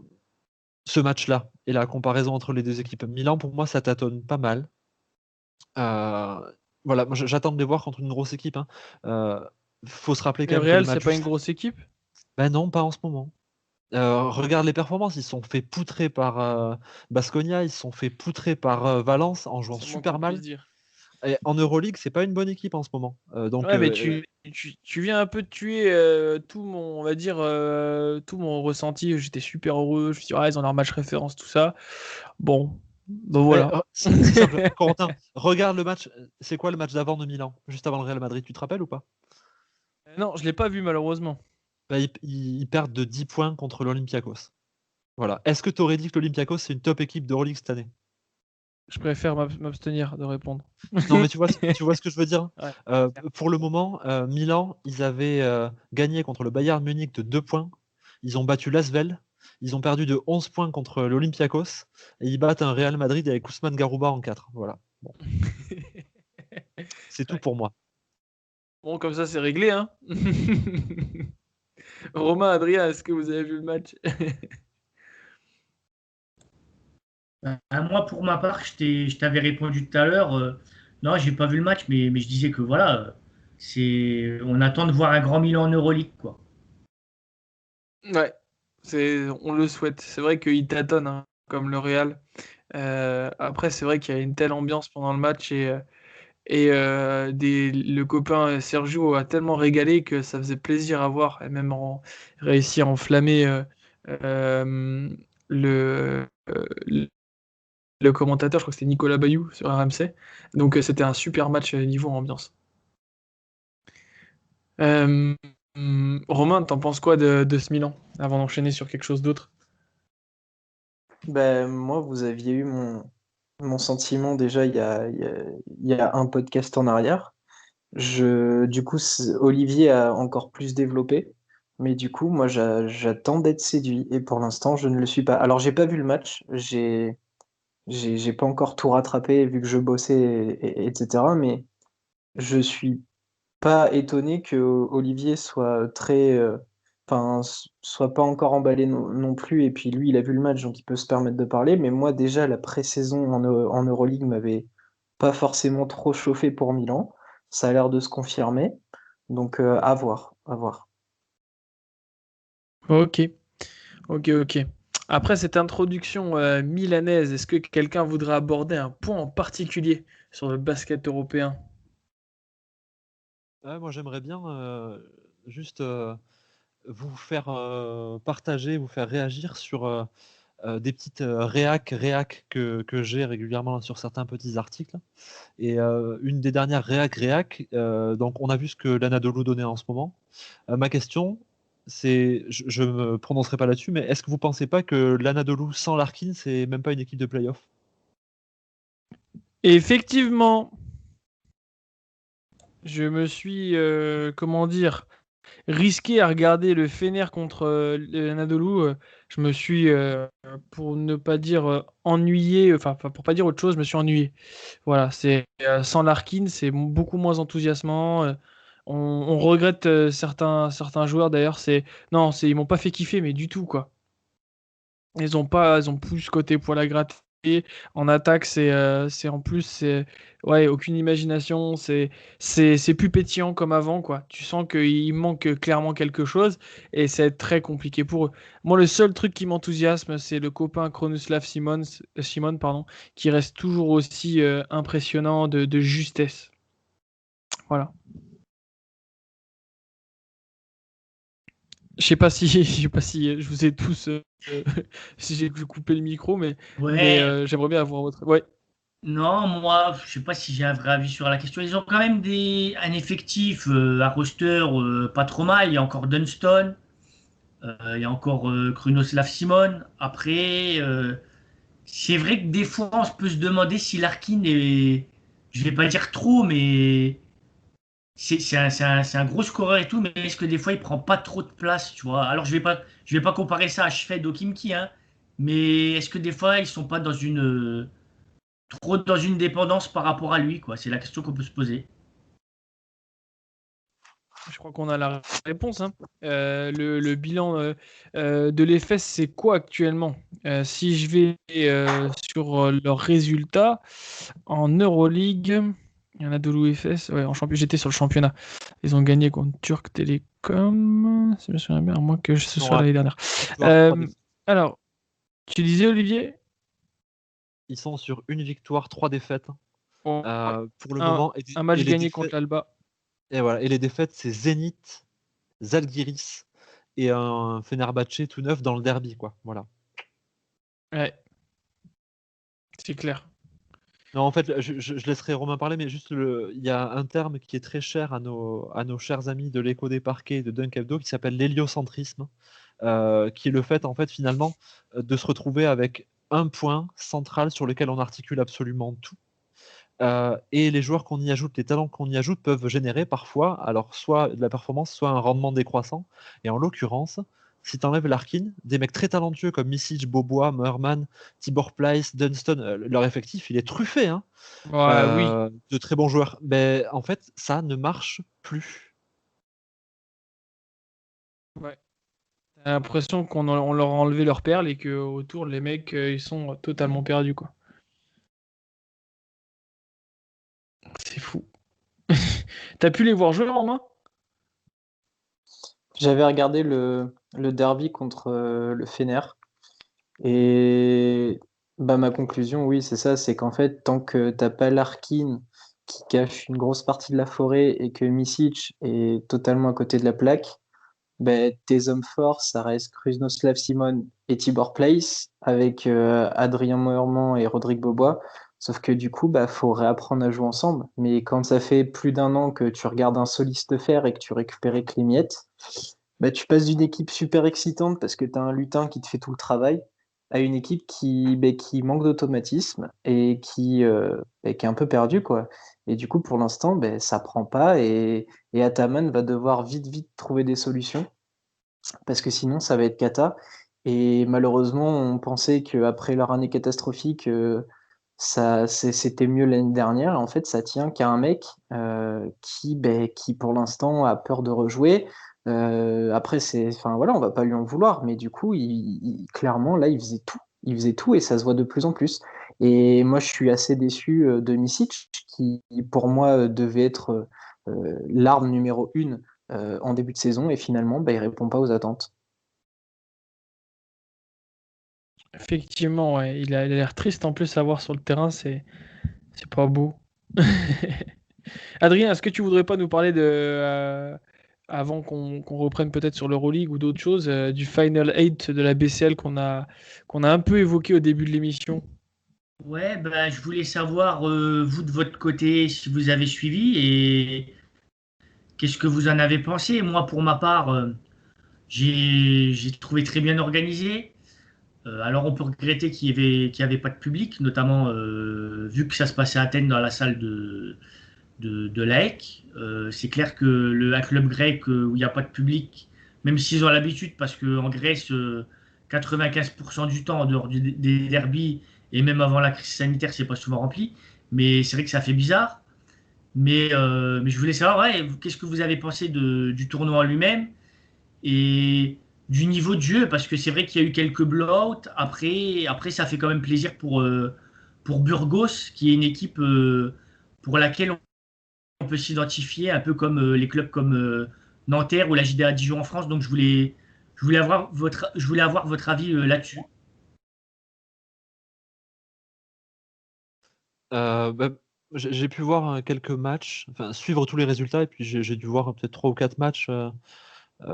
ce match-là et la comparaison entre les deux équipes. Milan, pour moi, ça tâtonne pas mal. Euh, voilà, moi, j'attends de les voir contre une grosse équipe, hein. Faut se rappeler Mais quand le même que le Real, c'est match pas une juste. grosse équipe? Ben non, pas en ce moment. Regarde les performances, ils se sont fait poutrer par Baskonia, ils se sont fait poutrer par Valence en jouant C'est le moins super qu'on puisse mal. dire. Et en Euroleague, c'est pas une bonne équipe en ce moment. Donc Ouais, mais tu viens un peu de tuer tout mon, on va dire, tout mon ressenti. J'étais super heureux. Je me suis dit, ah, ils ont leur match référence, tout ça. Bon, bon mais, voilà. c'est simple. Corentin, regarde le match. C'est quoi le match d'avant de Milan, juste avant le Real Madrid, tu te rappelles ou pas? Non, je l'ai pas vu malheureusement. Bah, ils perdent de 10 points contre l'Olympiakos. Voilà. Est-ce que tu aurais dit que l'Olympiakos, c'est une top équipe d'Euroleague cette année? Je préfère m'abstenir de répondre. Non, mais tu vois ce que je veux dire? Ouais. Pour le moment, Milan, ils avaient gagné contre le Bayern Munich de 2 points. Ils ont battu l'Asvel. Ils ont perdu de 11 points contre l'Olympiakos. Et ils battent un Real Madrid avec Ousmane Garouba en 4. Voilà. Bon, c'est tout Ouais. pour moi. Bon, comme ça, c'est réglé, hein. Romain, Adrien, est-ce que vous avez vu le match? Moi, pour ma part, je t'avais répondu tout à l'heure. Non, j'ai pas vu le match, mais je disais que voilà, on attend de voir un grand Milan en Euroleague, quoi. Ouais, on le souhaite. C'est vrai qu'il tâtonne, hein, comme le Real. Après, c'est vrai qu'il y a une telle ambiance pendant le match le copain Sergio a tellement régalé que ça faisait plaisir à voir et même réussi à enflammer euh, le, euh, le commentateur, je crois que c'était Nicolas Bayou sur RMC. Donc c'était un super match niveau ambiance. Euh, Romain, t'en penses quoi de ce Milan avant d'enchaîner sur quelque chose d'autre? Ben, moi, vous aviez eu mon sentiment déjà il y a un podcast en arrière. Du coup, Olivier a encore plus développé. Mais du coup, moi, j'attends d'être séduit. Et pour l'instant, je ne le suis pas. Alors, j'ai pas vu le match. J'ai pas encore tout rattrapé vu que je bossais, etc. Mais je suis pas étonné que Olivier soit enfin, soit pas encore emballé non plus. Et puis lui, il a vu le match, donc il peut se permettre de parler. Mais moi, déjà, la pré-saison en Euroleague m'avait pas forcément trop chauffé pour Milan. Ça a l'air de se confirmer. Donc, à voir, à voir. Ok, ok. Après cette introduction milanaise, est-ce que quelqu'un voudrait aborder un point en particulier sur le basket européen? Ouais, moi, j'aimerais bien juste vous faire partager, vous faire réagir sur des petites réac que j'ai régulièrement sur certains petits articles. Et une des dernières réac, donc on a vu ce que l'Anadolu donnait en ce moment. Ma question, c'est, je me prononcerai pas là-dessus, mais est-ce que vous pensez pas que l'Anadolu sans Larkin, c'est même pas une équipe de play-off? Effectivement, je me suis, risqué à regarder le Fener contre l'Anadolu. Je me suis, pour ne pas dire ennuyé, enfin pour pas dire autre chose, je me suis ennuyé. Voilà, c'est sans Larkin, c'est beaucoup moins enthousiasmant. On regrette certains joueurs d'ailleurs. Non, ils m'ont pas fait kiffer, mais du tout quoi. Ils ont plus ce côté poil à gratter. En attaque, c'est en plus, ouais, aucune imagination. C'est plus pétillant comme avant, quoi. Tu sens qu'il manque clairement quelque chose et c'est très compliqué pour eux. Moi, le seul truc qui m'enthousiasme, c'est le copain Simon, pardon, qui reste toujours aussi impressionnant de justesse. Voilà. Je sais pas si je vous ai tous si j'ai coupé le micro, mais Ouais, j'aimerais bien avoir votre. Ouais. non, moi, je sais pas si j'ai un vrai avis sur la question. Ils ont quand même un effectif, un roster pas trop mal. Il y a encore Dunston, il y a encore Krunoslav Simon. Après, c'est vrai que des fois, on peut se demander si Larkin est, je vais pas dire trop, mais c'est un gros scoreur et tout, mais est-ce que des fois, il prend pas trop de place, tu vois? Alors, je vais pas comparer ça à Shved ou Kimki, hein, mais est-ce que des fois, ils sont pas trop dans une dépendance par rapport à lui, quoi? C'est la question qu'on peut se poser. Je crois qu'on a la réponse, hein. Le bilan de l'EFS, c'est quoi actuellement? Si je vais sur leurs résultats en Euroleague, il y en a de l'UFS. Ouais, j'étais sur le championnat. Ils ont gagné contre Turk Telecom. Si je me souviens bien, à moins que ce soit l'année dernière. Alors, tu disais, Olivier? Ils sont sur une victoire, 3 défaites Bon, pour le moment. un match et les gagné défaites, contre l'Alba. et voilà. Et les défaites, c'est Zénith, Zalgiris et un Fenerbahçe tout neuf dans le derby, quoi. Voilà. Ouais, c'est clair. Non, en fait, je laisserai Romain parler, mais juste il y a un terme qui est très cher à nos chers amis de l'écho des parquets et de Dunk Hebdo qui s'appelle l'héliocentrisme, qui est le fait, en fait, finalement, de se retrouver avec un point central sur lequel on articule absolument tout. Et les joueurs qu'on y ajoute, les talents qu'on y ajoute peuvent générer parfois, alors soit de la performance, soit un rendement décroissant. Et en l'occurrence, si tu enlèves Larkin, des mecs très talentueux comme Misic, Bobois, Moerman, Tibor Pleiss, Dunston, leur effectif, il est truffé, hein, Ouais, oui. de très bons joueurs. Mais en fait, ça ne marche plus. Ouais. T'as l'impression on leur a enlevé leur perle et que autour les mecs ils sont totalement perdus quoi. C'est fou. T'as pu les voir jouer en main? J'avais regardé le derby contre le Fener. Et bah, ma conclusion, oui, c'est ça, c'est qu'en fait, tant que t'as pas Larkin qui cache une grosse partie de la forêt et que Misic est totalement à côté de la plaque, bah, tes hommes forts, ça reste Krunoslav Simon et Tibor Pleiss avec Adrien Moerman et Rodrigue Bobois. Sauf que du coup, bah, faut réapprendre à jouer ensemble. Mais quand ça fait plus d'un an que tu regardes un soliste faire et que tu récupères que les miettes, bah, tu passes d'une équipe super excitante parce que tu as un lutin qui te fait tout le travail à une équipe qui manque d'automatisme et qui est un peu perdue, quoi. Et du coup, pour l'instant, ça prend pas et Ataman va devoir vite trouver des solutions parce que sinon, ça va être cata. Et malheureusement, on pensait qu'après leur année catastrophique, c'était mieux l'année dernière. En fait, ça tient qu'à un mec qui, pour l'instant, a peur de rejouer. Après, enfin voilà, on va pas lui en vouloir, mais du coup, clairement, là, il faisait tout. Il faisait tout et ça se voit de plus en plus. Et moi, je suis assez déçu de Misic, qui, pour moi, devait être l'arme numéro une en début de saison, et finalement, il répond pas aux attentes. Effectivement, ouais. Il a l'air triste en plus à voir sur le terrain, c'est pas beau. Adrien, est-ce que tu voudrais pas nous parler avant qu'on reprenne peut-être sur l'Euroleague ou d'autres choses, du Final 8 de la BCL qu'on a un peu évoqué au début de l'émission. Ouais, bah, je voulais savoir, vous de votre côté, si vous avez suivi et qu'est-ce que vous en avez pensé. Moi, pour ma part, j'ai trouvé très bien organisé. Alors, on peut regretter qu'il y avait pas de public, notamment vu que ça se passait à Athènes dans la salle de l'AEC. C'est clair que un club grec où il n'y a pas de public, même s'ils ont l'habitude, parce qu'en Grèce, 95% du temps, en dehors des derbies, et même avant la crise sanitaire, c'est pas souvent rempli. Mais c'est vrai que ça fait bizarre. Mais je voulais savoir, ouais, qu'est-ce que vous avez pensé du tournoi en lui-même et du niveau de jeu, parce que c'est vrai qu'il y a eu quelques blowouts. Après, ça fait quand même plaisir pour Burgos, qui est une équipe pour laquelle on peut s'identifier, un peu comme les clubs comme Nanterre ou la JDA Dijon en France. Donc je voulais avoir votre avis là-dessus. Bah, j'ai pu voir quelques matchs, enfin suivre tous les résultats, et puis j'ai dû voir peut-être 3 ou 4 matchs.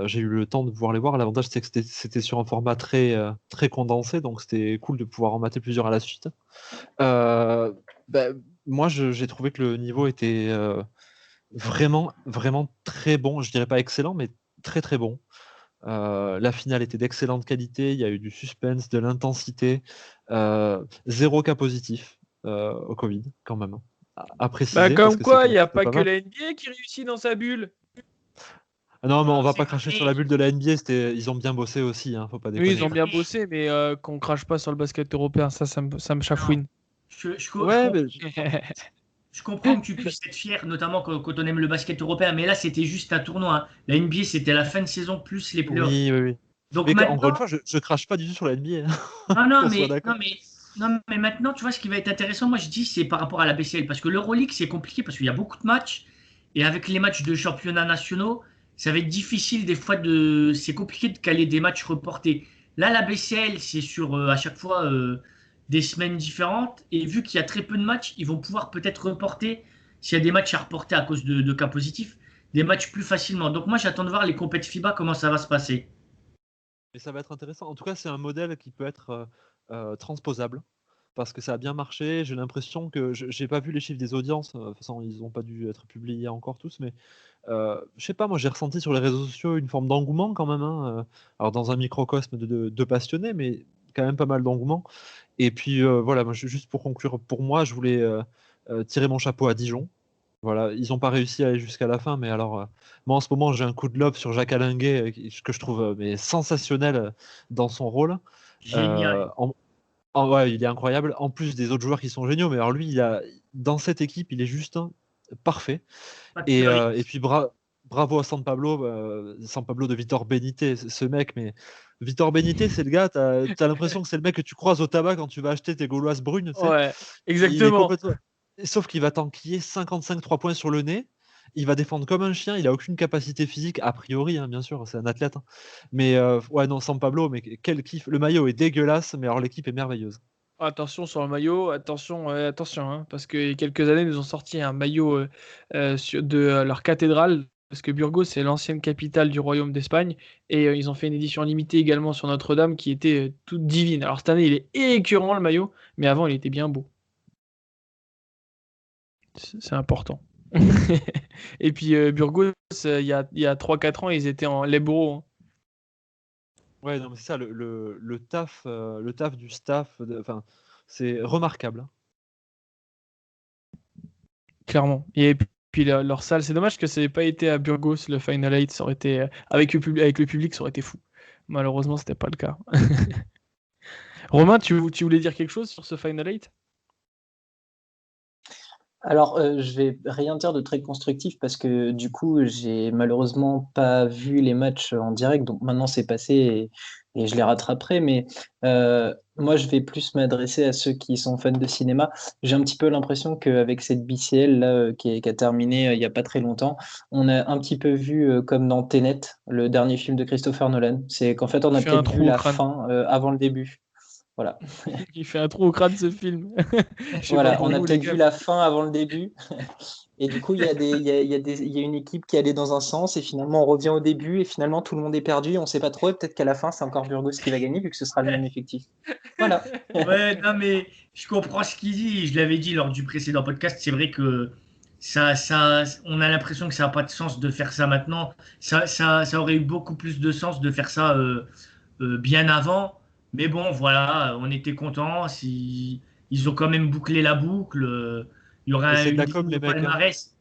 J'ai eu le temps de pouvoir les voir. L'avantage, c'est que c'était sur un format très condensé, donc c'était cool de pouvoir en mater plusieurs à la suite. Euh, bah, moi, j'ai trouvé que le niveau était vraiment, vraiment très bon. Je dirais pas excellent, mais très très bon. La finale était d'excellente qualité. Il y a eu du suspense, de l'intensité. Zéro cas positif au Covid, quand même. À Bah, préciser, parce comme que c'est quoi, quand il même n'y a plutôt pas pas que mal. la NBA qui réussit dans sa bulle. Ah non, mais on va C'est pas cracher sur la bulle de la NBA. Ils ont bien bossé aussi, hein, faut pas Oui, ils déconner, ont c'est quoi. bien vrai. bossé, mais qu'on crache pas sur le basket européen, ça me Non, chafouine. je Ouais, mais je comprends que tu puisses être fier, notamment quand on aime le basket européen, mais là, c'était juste un tournoi, hein. La NBA, c'était la fin de saison plus les playoffs. oui, oui, oui. Donc Mais encore une maintenant, fois, je crache pas du tout sur la NBA, hein, non, non, qu'on soit mais, d'accord. non, mais, non, mais maintenant, tu vois, ce qui va être intéressant, moi, je dis, c'est par rapport à la BCL, parce que l'Euroleague, c'est compliqué, parce qu'il y a beaucoup de matchs, et avec les matchs de championnats nationaux, ça va être difficile des fois c'est compliqué de caler des matchs reportés. Là, la BCL, c'est sur à chaque fois des semaines différentes, et vu qu'il y a très peu de matchs, ils vont pouvoir peut-être reporter, s'il y a des matchs à reporter à cause de cas positifs, des matchs plus facilement. Donc moi, j'attends de voir les compétitions FIBA, comment ça va se passer. Et ça va être intéressant. En tout cas, c'est un modèle qui peut être transposable parce que ça a bien marché. J'ai l'impression que j'ai pas vu les chiffres des audiences. De toute façon, ils n'ont pas dû être publiés encore tous, mais je sais pas. Moi, j'ai ressenti sur les réseaux sociaux une forme d'engouement quand même, hein. Alors dans un microcosme de passionnés, mais quand même pas mal d'engouement. Et puis voilà, moi, juste pour conclure, pour moi, je voulais tirer mon chapeau à Dijon. Voilà, ils n'ont pas réussi à aller jusqu'à la fin, mais alors, moi en ce moment j'ai un coup de love sur Jacques Allinguet que je trouve mais sensationnel dans son rôle. Génial. Ouais, il est incroyable. En plus des autres joueurs qui sont géniaux, mais alors lui, dans cette équipe, il est juste parfait. Pas de Et pleurisme. puis bravo à San Pablo de Vitor Benite, ce mec. Mais Vitor Benite, c'est le gars, t'as l'impression que c'est le mec que tu croises au tabac quand tu vas acheter tes gauloises brunes, tu sais. Ouais, Il est exactement. complètement. Sauf qu'il va t'enquiller 55 3 points sur le nez. Il va défendre comme un chien. Il a aucune capacité physique, a priori, hein, bien sûr, c'est un athlète, hein. Mais ouais, non, San Pablo, mais quel kiff. Le maillot est dégueulasse, mais alors l'équipe est merveilleuse. Attention sur le maillot, attention, hein, parce qu'il y a quelques années, ils nous ont sorti un maillot de leur cathédrale, parce que Burgos, c'est l'ancienne capitale du royaume d'Espagne, et ils ont fait une édition limitée également sur Notre-Dame qui était toute divine. Alors cette année, il est écœurant le maillot, mais avant, il était bien beau. C'est important. Et puis Burgos, il y a 3-4 ans, ils étaient en Lebro, hein. Ouais, non, mais c'est ça, le taf du staff, enfin, c'est remarquable, hein. Clairement. Et puis leur salle, c'est dommage que ça n'ait pas été à Burgos, le Final 8, ça aurait été, avec le public, ça aurait été fou. Malheureusement, c'était pas le cas. Romain, tu voulais dire quelque chose sur ce Final 8? Alors, je vais rien dire de très constructif parce que du coup, j'ai malheureusement pas vu les matchs en direct, donc maintenant c'est passé et je les rattraperai. Mais moi, je vais plus m'adresser à ceux qui sont fans de cinéma. J'ai un petit peu l'impression qu'avec cette BCL là, qui a terminé il y a pas très longtemps, on a un petit peu vu comme dans Tenet, le dernier film de Christopher Nolan. C'est qu'en fait, on a Fait un peut-être vu trou au la crâne. fin avant le début. Voilà. Il fait un trou au crâne ce film. Je sais pas Voilà, pour on a vous, les peut-être gars. vu la fin avant le début. Et du coup, il y a une équipe qui allait dans un sens et finalement on revient au début et finalement tout le monde est perdu. On ne sait pas trop et peut-être qu'à la fin c'est encore Burgos qui va gagner vu que ce sera le même effectif. Voilà. Ouais, non, mais je comprends ce qu'il dit. Je l'avais dit lors du précédent podcast. C'est vrai que on a l'impression que ça n'a pas de sens de faire ça maintenant. Ça aurait eu beaucoup plus de sens de faire ça bien avant. Mais bon, voilà, on était contents. Si, ils ont quand même bouclé la boucle. Il y Mais aura c'est de une la ligne com, de les mecs. Hein. palmarès.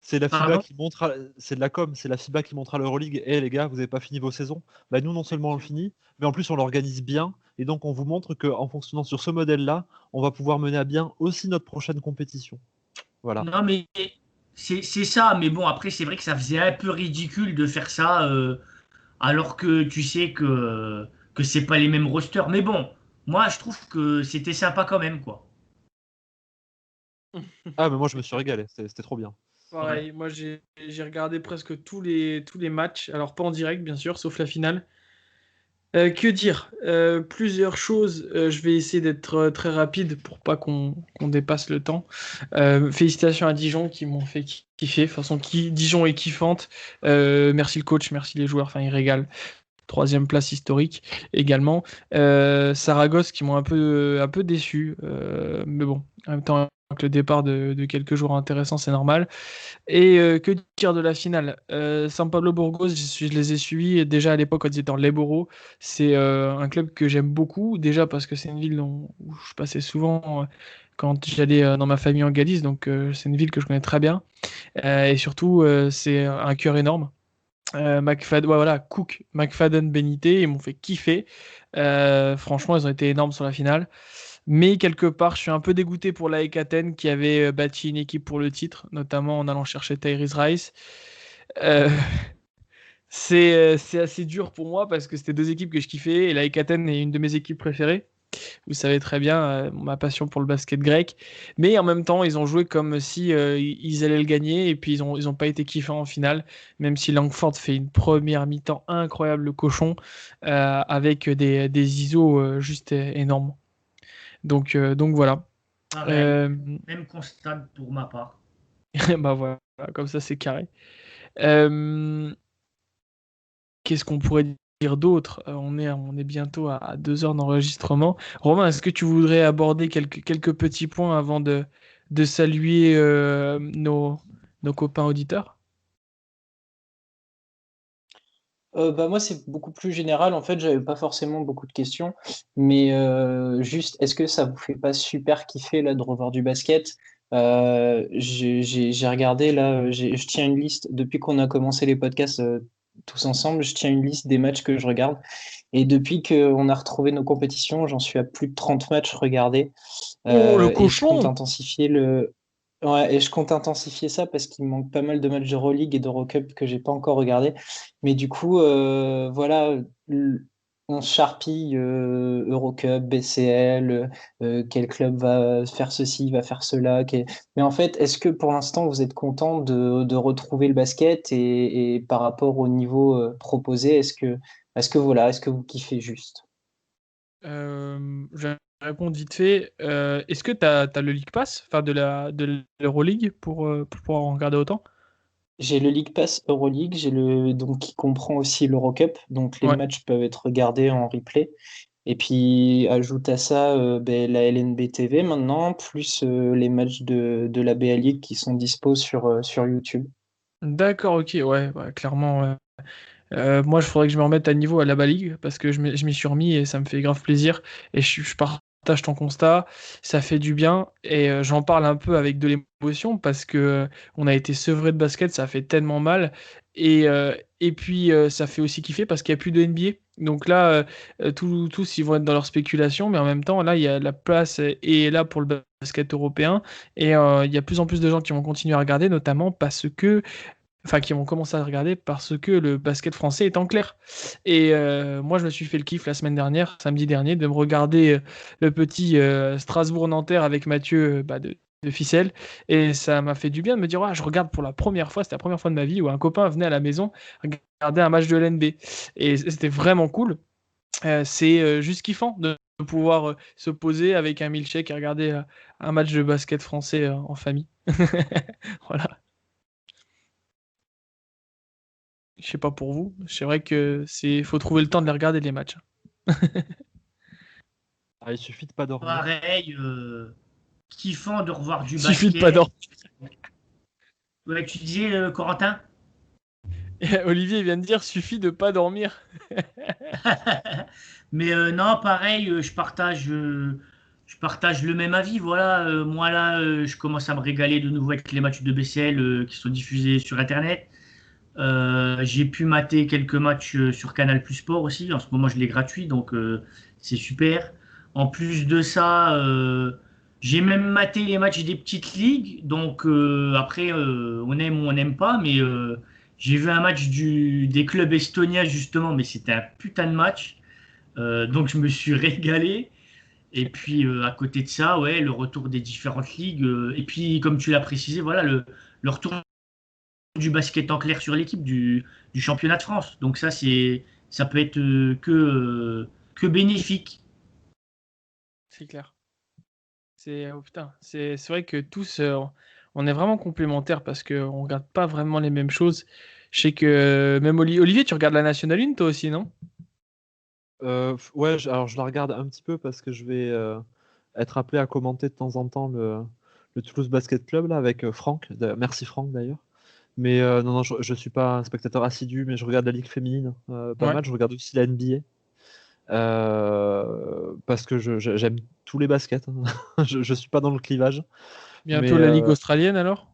C'est la FIBA Pardon? qui montre, c'est de la com, c'est la FIBA qui montre à l'Euroleague, hé les gars, vous n'avez pas fini vos saisons. Bah nous non seulement on le finit, mais en plus on l'organise bien, et donc on vous montre qu'en fonctionnant sur ce modèle-là, on va pouvoir mener à bien aussi notre prochaine compétition. Voilà. Non, mais c'est ça. Mais bon, après, c'est vrai que ça faisait un peu ridicule de faire ça. Alors que tu sais que c'est pas les mêmes rosters. Mais bon, moi je trouve que c'était sympa quand même, quoi. Ah mais moi je me suis régalé, c'était trop bien. Pareil, moi j'ai regardé presque tous les matchs. Alors pas en direct, bien sûr, sauf la finale. Que dire? Plusieurs choses. Je vais essayer d'être très rapide pour pas qu'on dépasse le temps. Félicitations à Dijon qui m'ont fait kiffer. De toute façon, Dijon est kiffante. Merci le coach, merci les joueurs. Enfin, ils régalent. Troisième place historique également. Saragosse qui m'ont un peu déçu. Mais bon, en même temps, avec le départ de quelques joueurs intéressants, c'est normal. Et que dire de la finale? San Pablo Burgos, je les ai suivis déjà à l'époque quand ils étaient en Leboro. C'est un club que j'aime beaucoup, déjà parce que c'est une ville où je passais souvent quand j'allais dans ma famille en Galice, donc c'est une ville que je connais très bien. Et surtout, c'est un cœur énorme. McFadden, ouais, voilà, Cook, McFadden, Benité, ils m'ont fait kiffer. Franchement, ils ont été énormes sur la finale. Mais quelque part, je suis un peu dégoûté pour l'AEK Athènes qui avait bâti une équipe pour le titre, notamment en allant chercher Tyrese Rice. Euh, c'est assez dur pour moi parce que c'était deux équipes que je kiffais et l'AEK Athènes est une de mes équipes préférées. Vous savez très bien ma passion pour le basket grec. Mais en même temps, ils ont joué comme si ils allaient le gagner et puis ils ont pas été kiffants en finale, même si Langford fait une première mi-temps incroyable, le cochon, avec des ISO juste énormes. Donc voilà. Pareil, même constat pour ma part. Bah voilà, comme ça c'est carré. Euh, Qu'est-ce qu'on pourrait dire d'autre? On est bientôt à 2 heures d'enregistrement. Romain, est-ce que tu voudrais aborder quelques petits points avant de saluer nos copains auditeurs? Bah moi, c'est beaucoup plus général. En fait, j'avais pas forcément beaucoup de questions, mais juste, est-ce que ça vous fait pas super kiffer là de revoir du basket? J'ai regardé là, je tiens une liste depuis qu'on a commencé les podcasts tous ensemble. Je tiens une liste des matchs que je regarde, et depuis qu'on a retrouvé nos compétitions, j'en suis à plus de 30 matchs regardés. Oh, le Et je compte cochon! intensifier le. Ouais, et je compte intensifier ça parce qu'il me manque pas mal de matchs d'Euroleague et d'Eurocup que j'ai pas encore regardé. Mais du coup, voilà, on se charpille Eurocup, BCL, quel club va faire ceci, va faire cela. Mais en fait, est-ce que pour l'instant vous êtes content de retrouver le basket et par rapport au niveau proposé, est-ce que vous kiffez juste? Je vais répondre vite fait. Est-ce que tu as le League Pass, enfin de l'Euroleague pour pouvoir en regarder autant? J'ai le League Pass Euroleague, donc qui comprend aussi l'Eurocup, donc les Ouais. matchs peuvent être regardés en replay. Et puis ajoute à ça la LNB TV maintenant, plus les matchs de la BA League qui sont dispo sur YouTube. D'accord, ok, ouais, clairement. Ouais. Moi, il faudrait que je me remette à niveau à la Baligue parce que je m'y suis remis et ça me fait grave plaisir. Et je partage ton constat, ça fait du bien et j'en parle un peu avec de l'émotion parce que on a été sevré de basket, ça fait tellement mal. Et puis, ça fait aussi kiffer parce qu'il n'y a plus de NBA. Donc là, tous ils vont être dans leur spéculation, mais en même temps, là, il y a la place est là pour le basket européen et il y a de plus en plus de gens qui vont continuer à regarder, notamment parce que enfin qui vont commencer à regarder parce que le basket français est en clair. Et moi, je me suis fait le kiff la semaine dernière, samedi dernier, de me regarder le petit Strasbourg-Nanterre avec Mathieu de Ficelle. Et ça m'a fait du bien de me dire, je regarde pour la première fois, c'était la première fois de ma vie où un copain venait à la maison regarder un match de l'NB. Et c'était vraiment cool. C'est juste kiffant de pouvoir se poser avec un milkshake et regarder un match de basket français en famille. Voilà. Je sais pas pour vous, c'est vrai que faut trouver le temps de les regarder les matchs. Ah, il suffit de pas dormir. Pareil, kiffant de revoir du Suffit de pas basket. dormir. Ouais, tu disais, Corentin? Olivier vient de dire suffit de pas dormir. Mais non, pareil, je partage le même avis. Voilà, moi là, je commence à me régaler de nouveau avec les matchs de BCL qui sont diffusés sur Internet. J'ai pu mater quelques matchs sur Canal Plus Sport aussi. En ce moment, je l'ai gratuit, donc c'est super. En plus de ça, j'ai même maté les matchs des petites ligues. Donc après, on aime ou on n'aime pas, mais j'ai vu un match des clubs estoniens justement, mais c'était un putain de match. Donc je me suis régalé. Et puis à côté de ça, ouais, le retour des différentes ligues. Et puis comme tu l'as précisé, voilà le retour du basket en clair sur l'équipe du championnat de France. Donc ça peut être que bénéfique. C'est clair. Putain, c'est vrai que tous, on est vraiment complémentaires parce qu'on regarde pas vraiment les mêmes choses. Je sais que même Olivier, tu regardes la Nationale 1 toi aussi, non? Ouais, alors je la regarde un petit peu parce que je vais être appelé à commenter de temps en temps le Toulouse Basket Club là, avec Franck. Merci Franck d'ailleurs. Mais non, je suis pas un spectateur assidu, mais je regarde la Ligue féminine pas Ouais. mal. Je regarde aussi la NBA parce que j'aime tous les baskets, hein. Je suis pas dans le clivage. Bientôt Mais la Ligue australienne alors?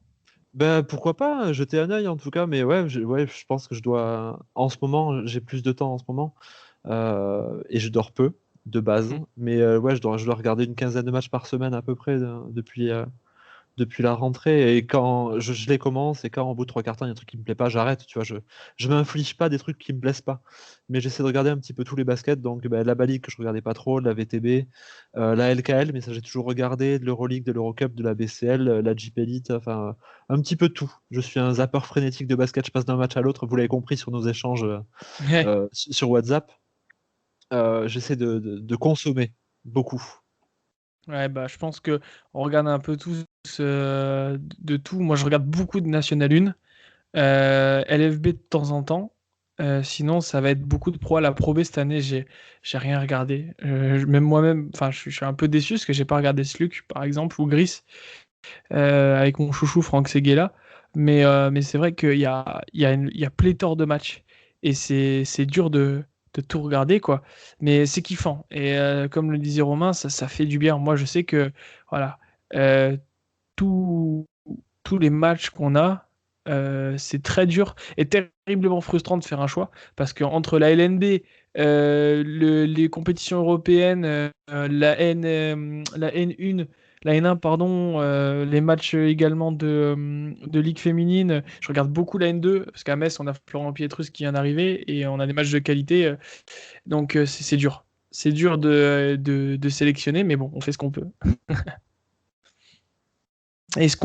ben, pourquoi pas jeter un œil en tout cas. Mais ouais, je pense que je dois. En ce moment, j'ai plus de temps en ce moment. Et je dors peu de base. Mm. Mais ouais, je dois regarder une quinzaine de matchs par semaine à peu près depuis la rentrée. Et quand je les commence, et quand au bout de 3 quarts temps, il y a un truc qui me plaît pas, j'arrête. Tu vois, je m'inflige pas des trucs qui me plaisent pas. Mais j'essaie de regarder un petit peu tous les baskets. Donc ben, la Baligue que je regardais pas trop, la VTB, la LKL, mais ça j'ai toujours regardé, de l'Euroleague, de l'Eurocup, de la BCL, la Jeep Elite, enfin un petit peu tout. Je suis un zappeur frénétique de basket, je passe d'un match à l'autre. Vous l'avez compris sur nos échanges Ouais. sur WhatsApp. J'essaie de consommer beaucoup. Ouais, bah, je pense que on regarde un peu tous de tout. Moi, je regarde beaucoup de National 1, LFB de temps en temps. Sinon, ça va être beaucoup de pro. La Pro B cette année, j'ai rien regardé. Même moi-même, enfin, je suis un peu déçu parce que j'ai pas regardé Sluk, par exemple, ou Gris, avec mon chouchou Franck Seguela. Mais c'est vrai qu'il y a pléthore de matchs et c'est dur de tout regarder, quoi. Mais c'est kiffant. Et comme le disait Romain, ça fait du bien. Moi, je sais que voilà, euh, tous tous les matchs qu'on a, c'est très dur et terriblement frustrant de faire un choix parce qu'entre la LNB, les compétitions européennes, la N1, la N1, pardon, les matchs également de Ligue féminine. Je regarde beaucoup la N2 parce qu'à Metz, on a Florent Pietrus qui vient d'arriver et on a des matchs de qualité. Donc c'est dur. C'est dur de sélectionner, mais bon, on fait ce qu'on peut. Est-ce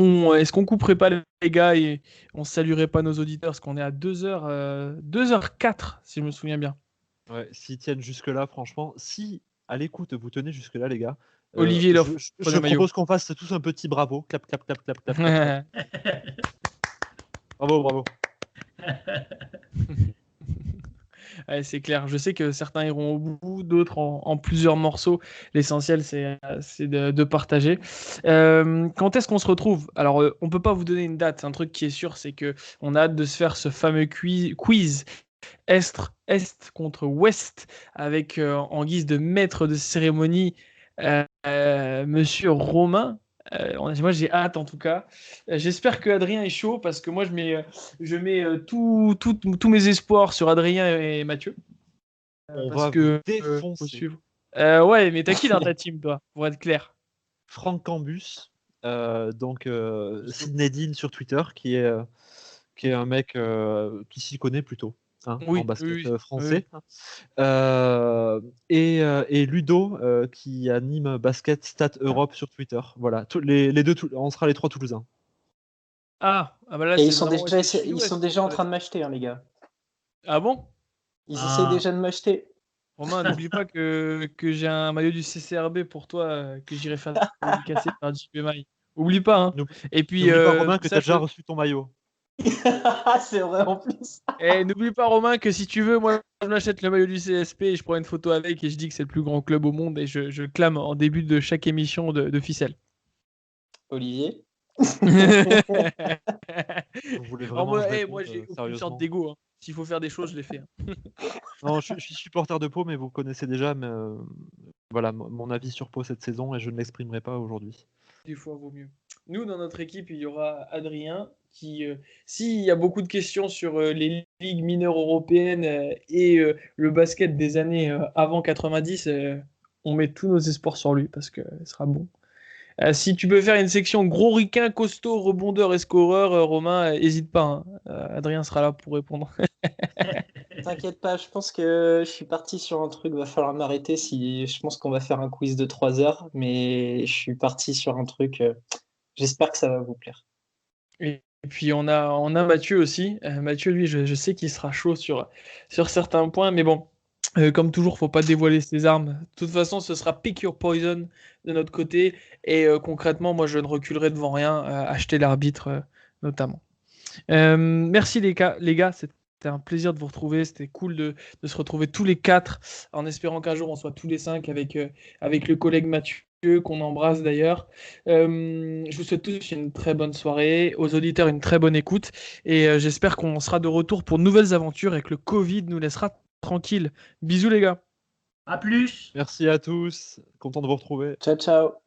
qu'on couperait pas les gars et on saluerait pas nos auditeurs parce qu'on est à 2h04 si je me souviens bien. Ouais, s'ils tiennent jusque-là, franchement, si à l'écoute vous tenez jusque-là, les gars, Olivier je, Loff, je- je troisième maillot. propose qu'on fasse tous un petit bravo. Clap, clap, clap, clap, clap, clap, clap. Bravo, bravo. Ouais, c'est clair. Je sais que certains iront au bout, d'autres en plusieurs morceaux. L'essentiel, c'est de partager. Quand est-ce qu'on se retrouve? Alors, on peut pas vous donner une date. Un truc qui est sûr, c'est que on a hâte de se faire ce fameux quiz Est contre Ouest avec en guise de maître de cérémonie Monsieur Romain. Moi j'ai hâte en tout cas. J'espère que Adrien est chaud parce que moi je mets tous mes espoirs sur Adrien et Mathieu. On Parce va vous que faut défoncer. suivre. Ouais, mais t'as qui dans ta team toi, pour être clair? Franck Cambus, donc Sidney Dean sur Twitter, qui est un mec qui s'y connaît plutôt, hein, en Oui, basket oui, oui. français. Et Ludo, qui anime Basket Stat Europe sur Twitter. Voilà, les deux, on sera les trois Toulousains. Ah bah là Et c'est vraiment c'est ils sont sud-ouest, déjà en ça va train être. de m'acheter, hein, les gars. Ah bon? Ils essaient Ah, déjà de m'acheter. Romain, n'oublie pas que j'ai un maillot du CCRB pour toi que j'irai faire dédicacer par JP Maille. Oublie pas, hein. N'oublie Et puis, n'oublie pas, Romain, que tu as sache déjà reçu ton maillot. C'est vrai en plus. n'oublie pas, Romain, que si tu veux, moi, je m'achète le maillot du CSP et je prends une photo avec et je dis que c'est le plus grand club au monde et je le clame en début de chaque émission de Ficelle. Olivier. Vous voulez vraiment moi, que je réponde, moi, j'ai aucune sérieusement sorte d'ego. Hein. S'il faut faire des choses, je les fais. Hein. Non, je suis supporter de Pau, mais vous connaissez déjà voilà, mon avis sur Pau cette saison et je ne l'exprimerai pas aujourd'hui. Des fois, vaut mieux. Nous, dans notre équipe, il y aura Adrien qui, s'il y a beaucoup de questions sur les ligues mineures européennes et le basket des années avant 90, on met tous nos espoirs sur lui parce que ce sera bon. Si tu peux faire une section gros ricain, costaud, rebondeur et scoreur, Romain, n'hésite pas. Hein. Adrien sera là pour répondre. T'inquiète pas, je pense que je suis parti sur un truc, va falloir m'arrêter si je pense qu'on va faire un quiz de 3 heures, mais je suis parti sur un truc, j'espère que ça va vous plaire. Et puis on a Mathieu aussi. Mathieu, lui, je sais qu'il sera chaud sur certains points, mais bon, comme toujours, faut pas dévoiler ses armes. De toute façon, ce sera pick your poison de notre côté, et concrètement, moi, je ne reculerai devant rien, acheter l'arbitre notamment. Merci les gars, c'était un plaisir de vous retrouver. C'était cool de se retrouver tous les 4, en espérant qu'un jour on soit tous les 5 avec le collègue Mathieu, qu'on embrasse d'ailleurs. Je vous souhaite tous une très bonne soirée, aux auditeurs une très bonne écoute, et j'espère qu'on sera de retour pour de nouvelles aventures et que le Covid nous laissera tranquille. Bisous les gars. À plus. Merci à tous, content de vous retrouver. Ciao, ciao.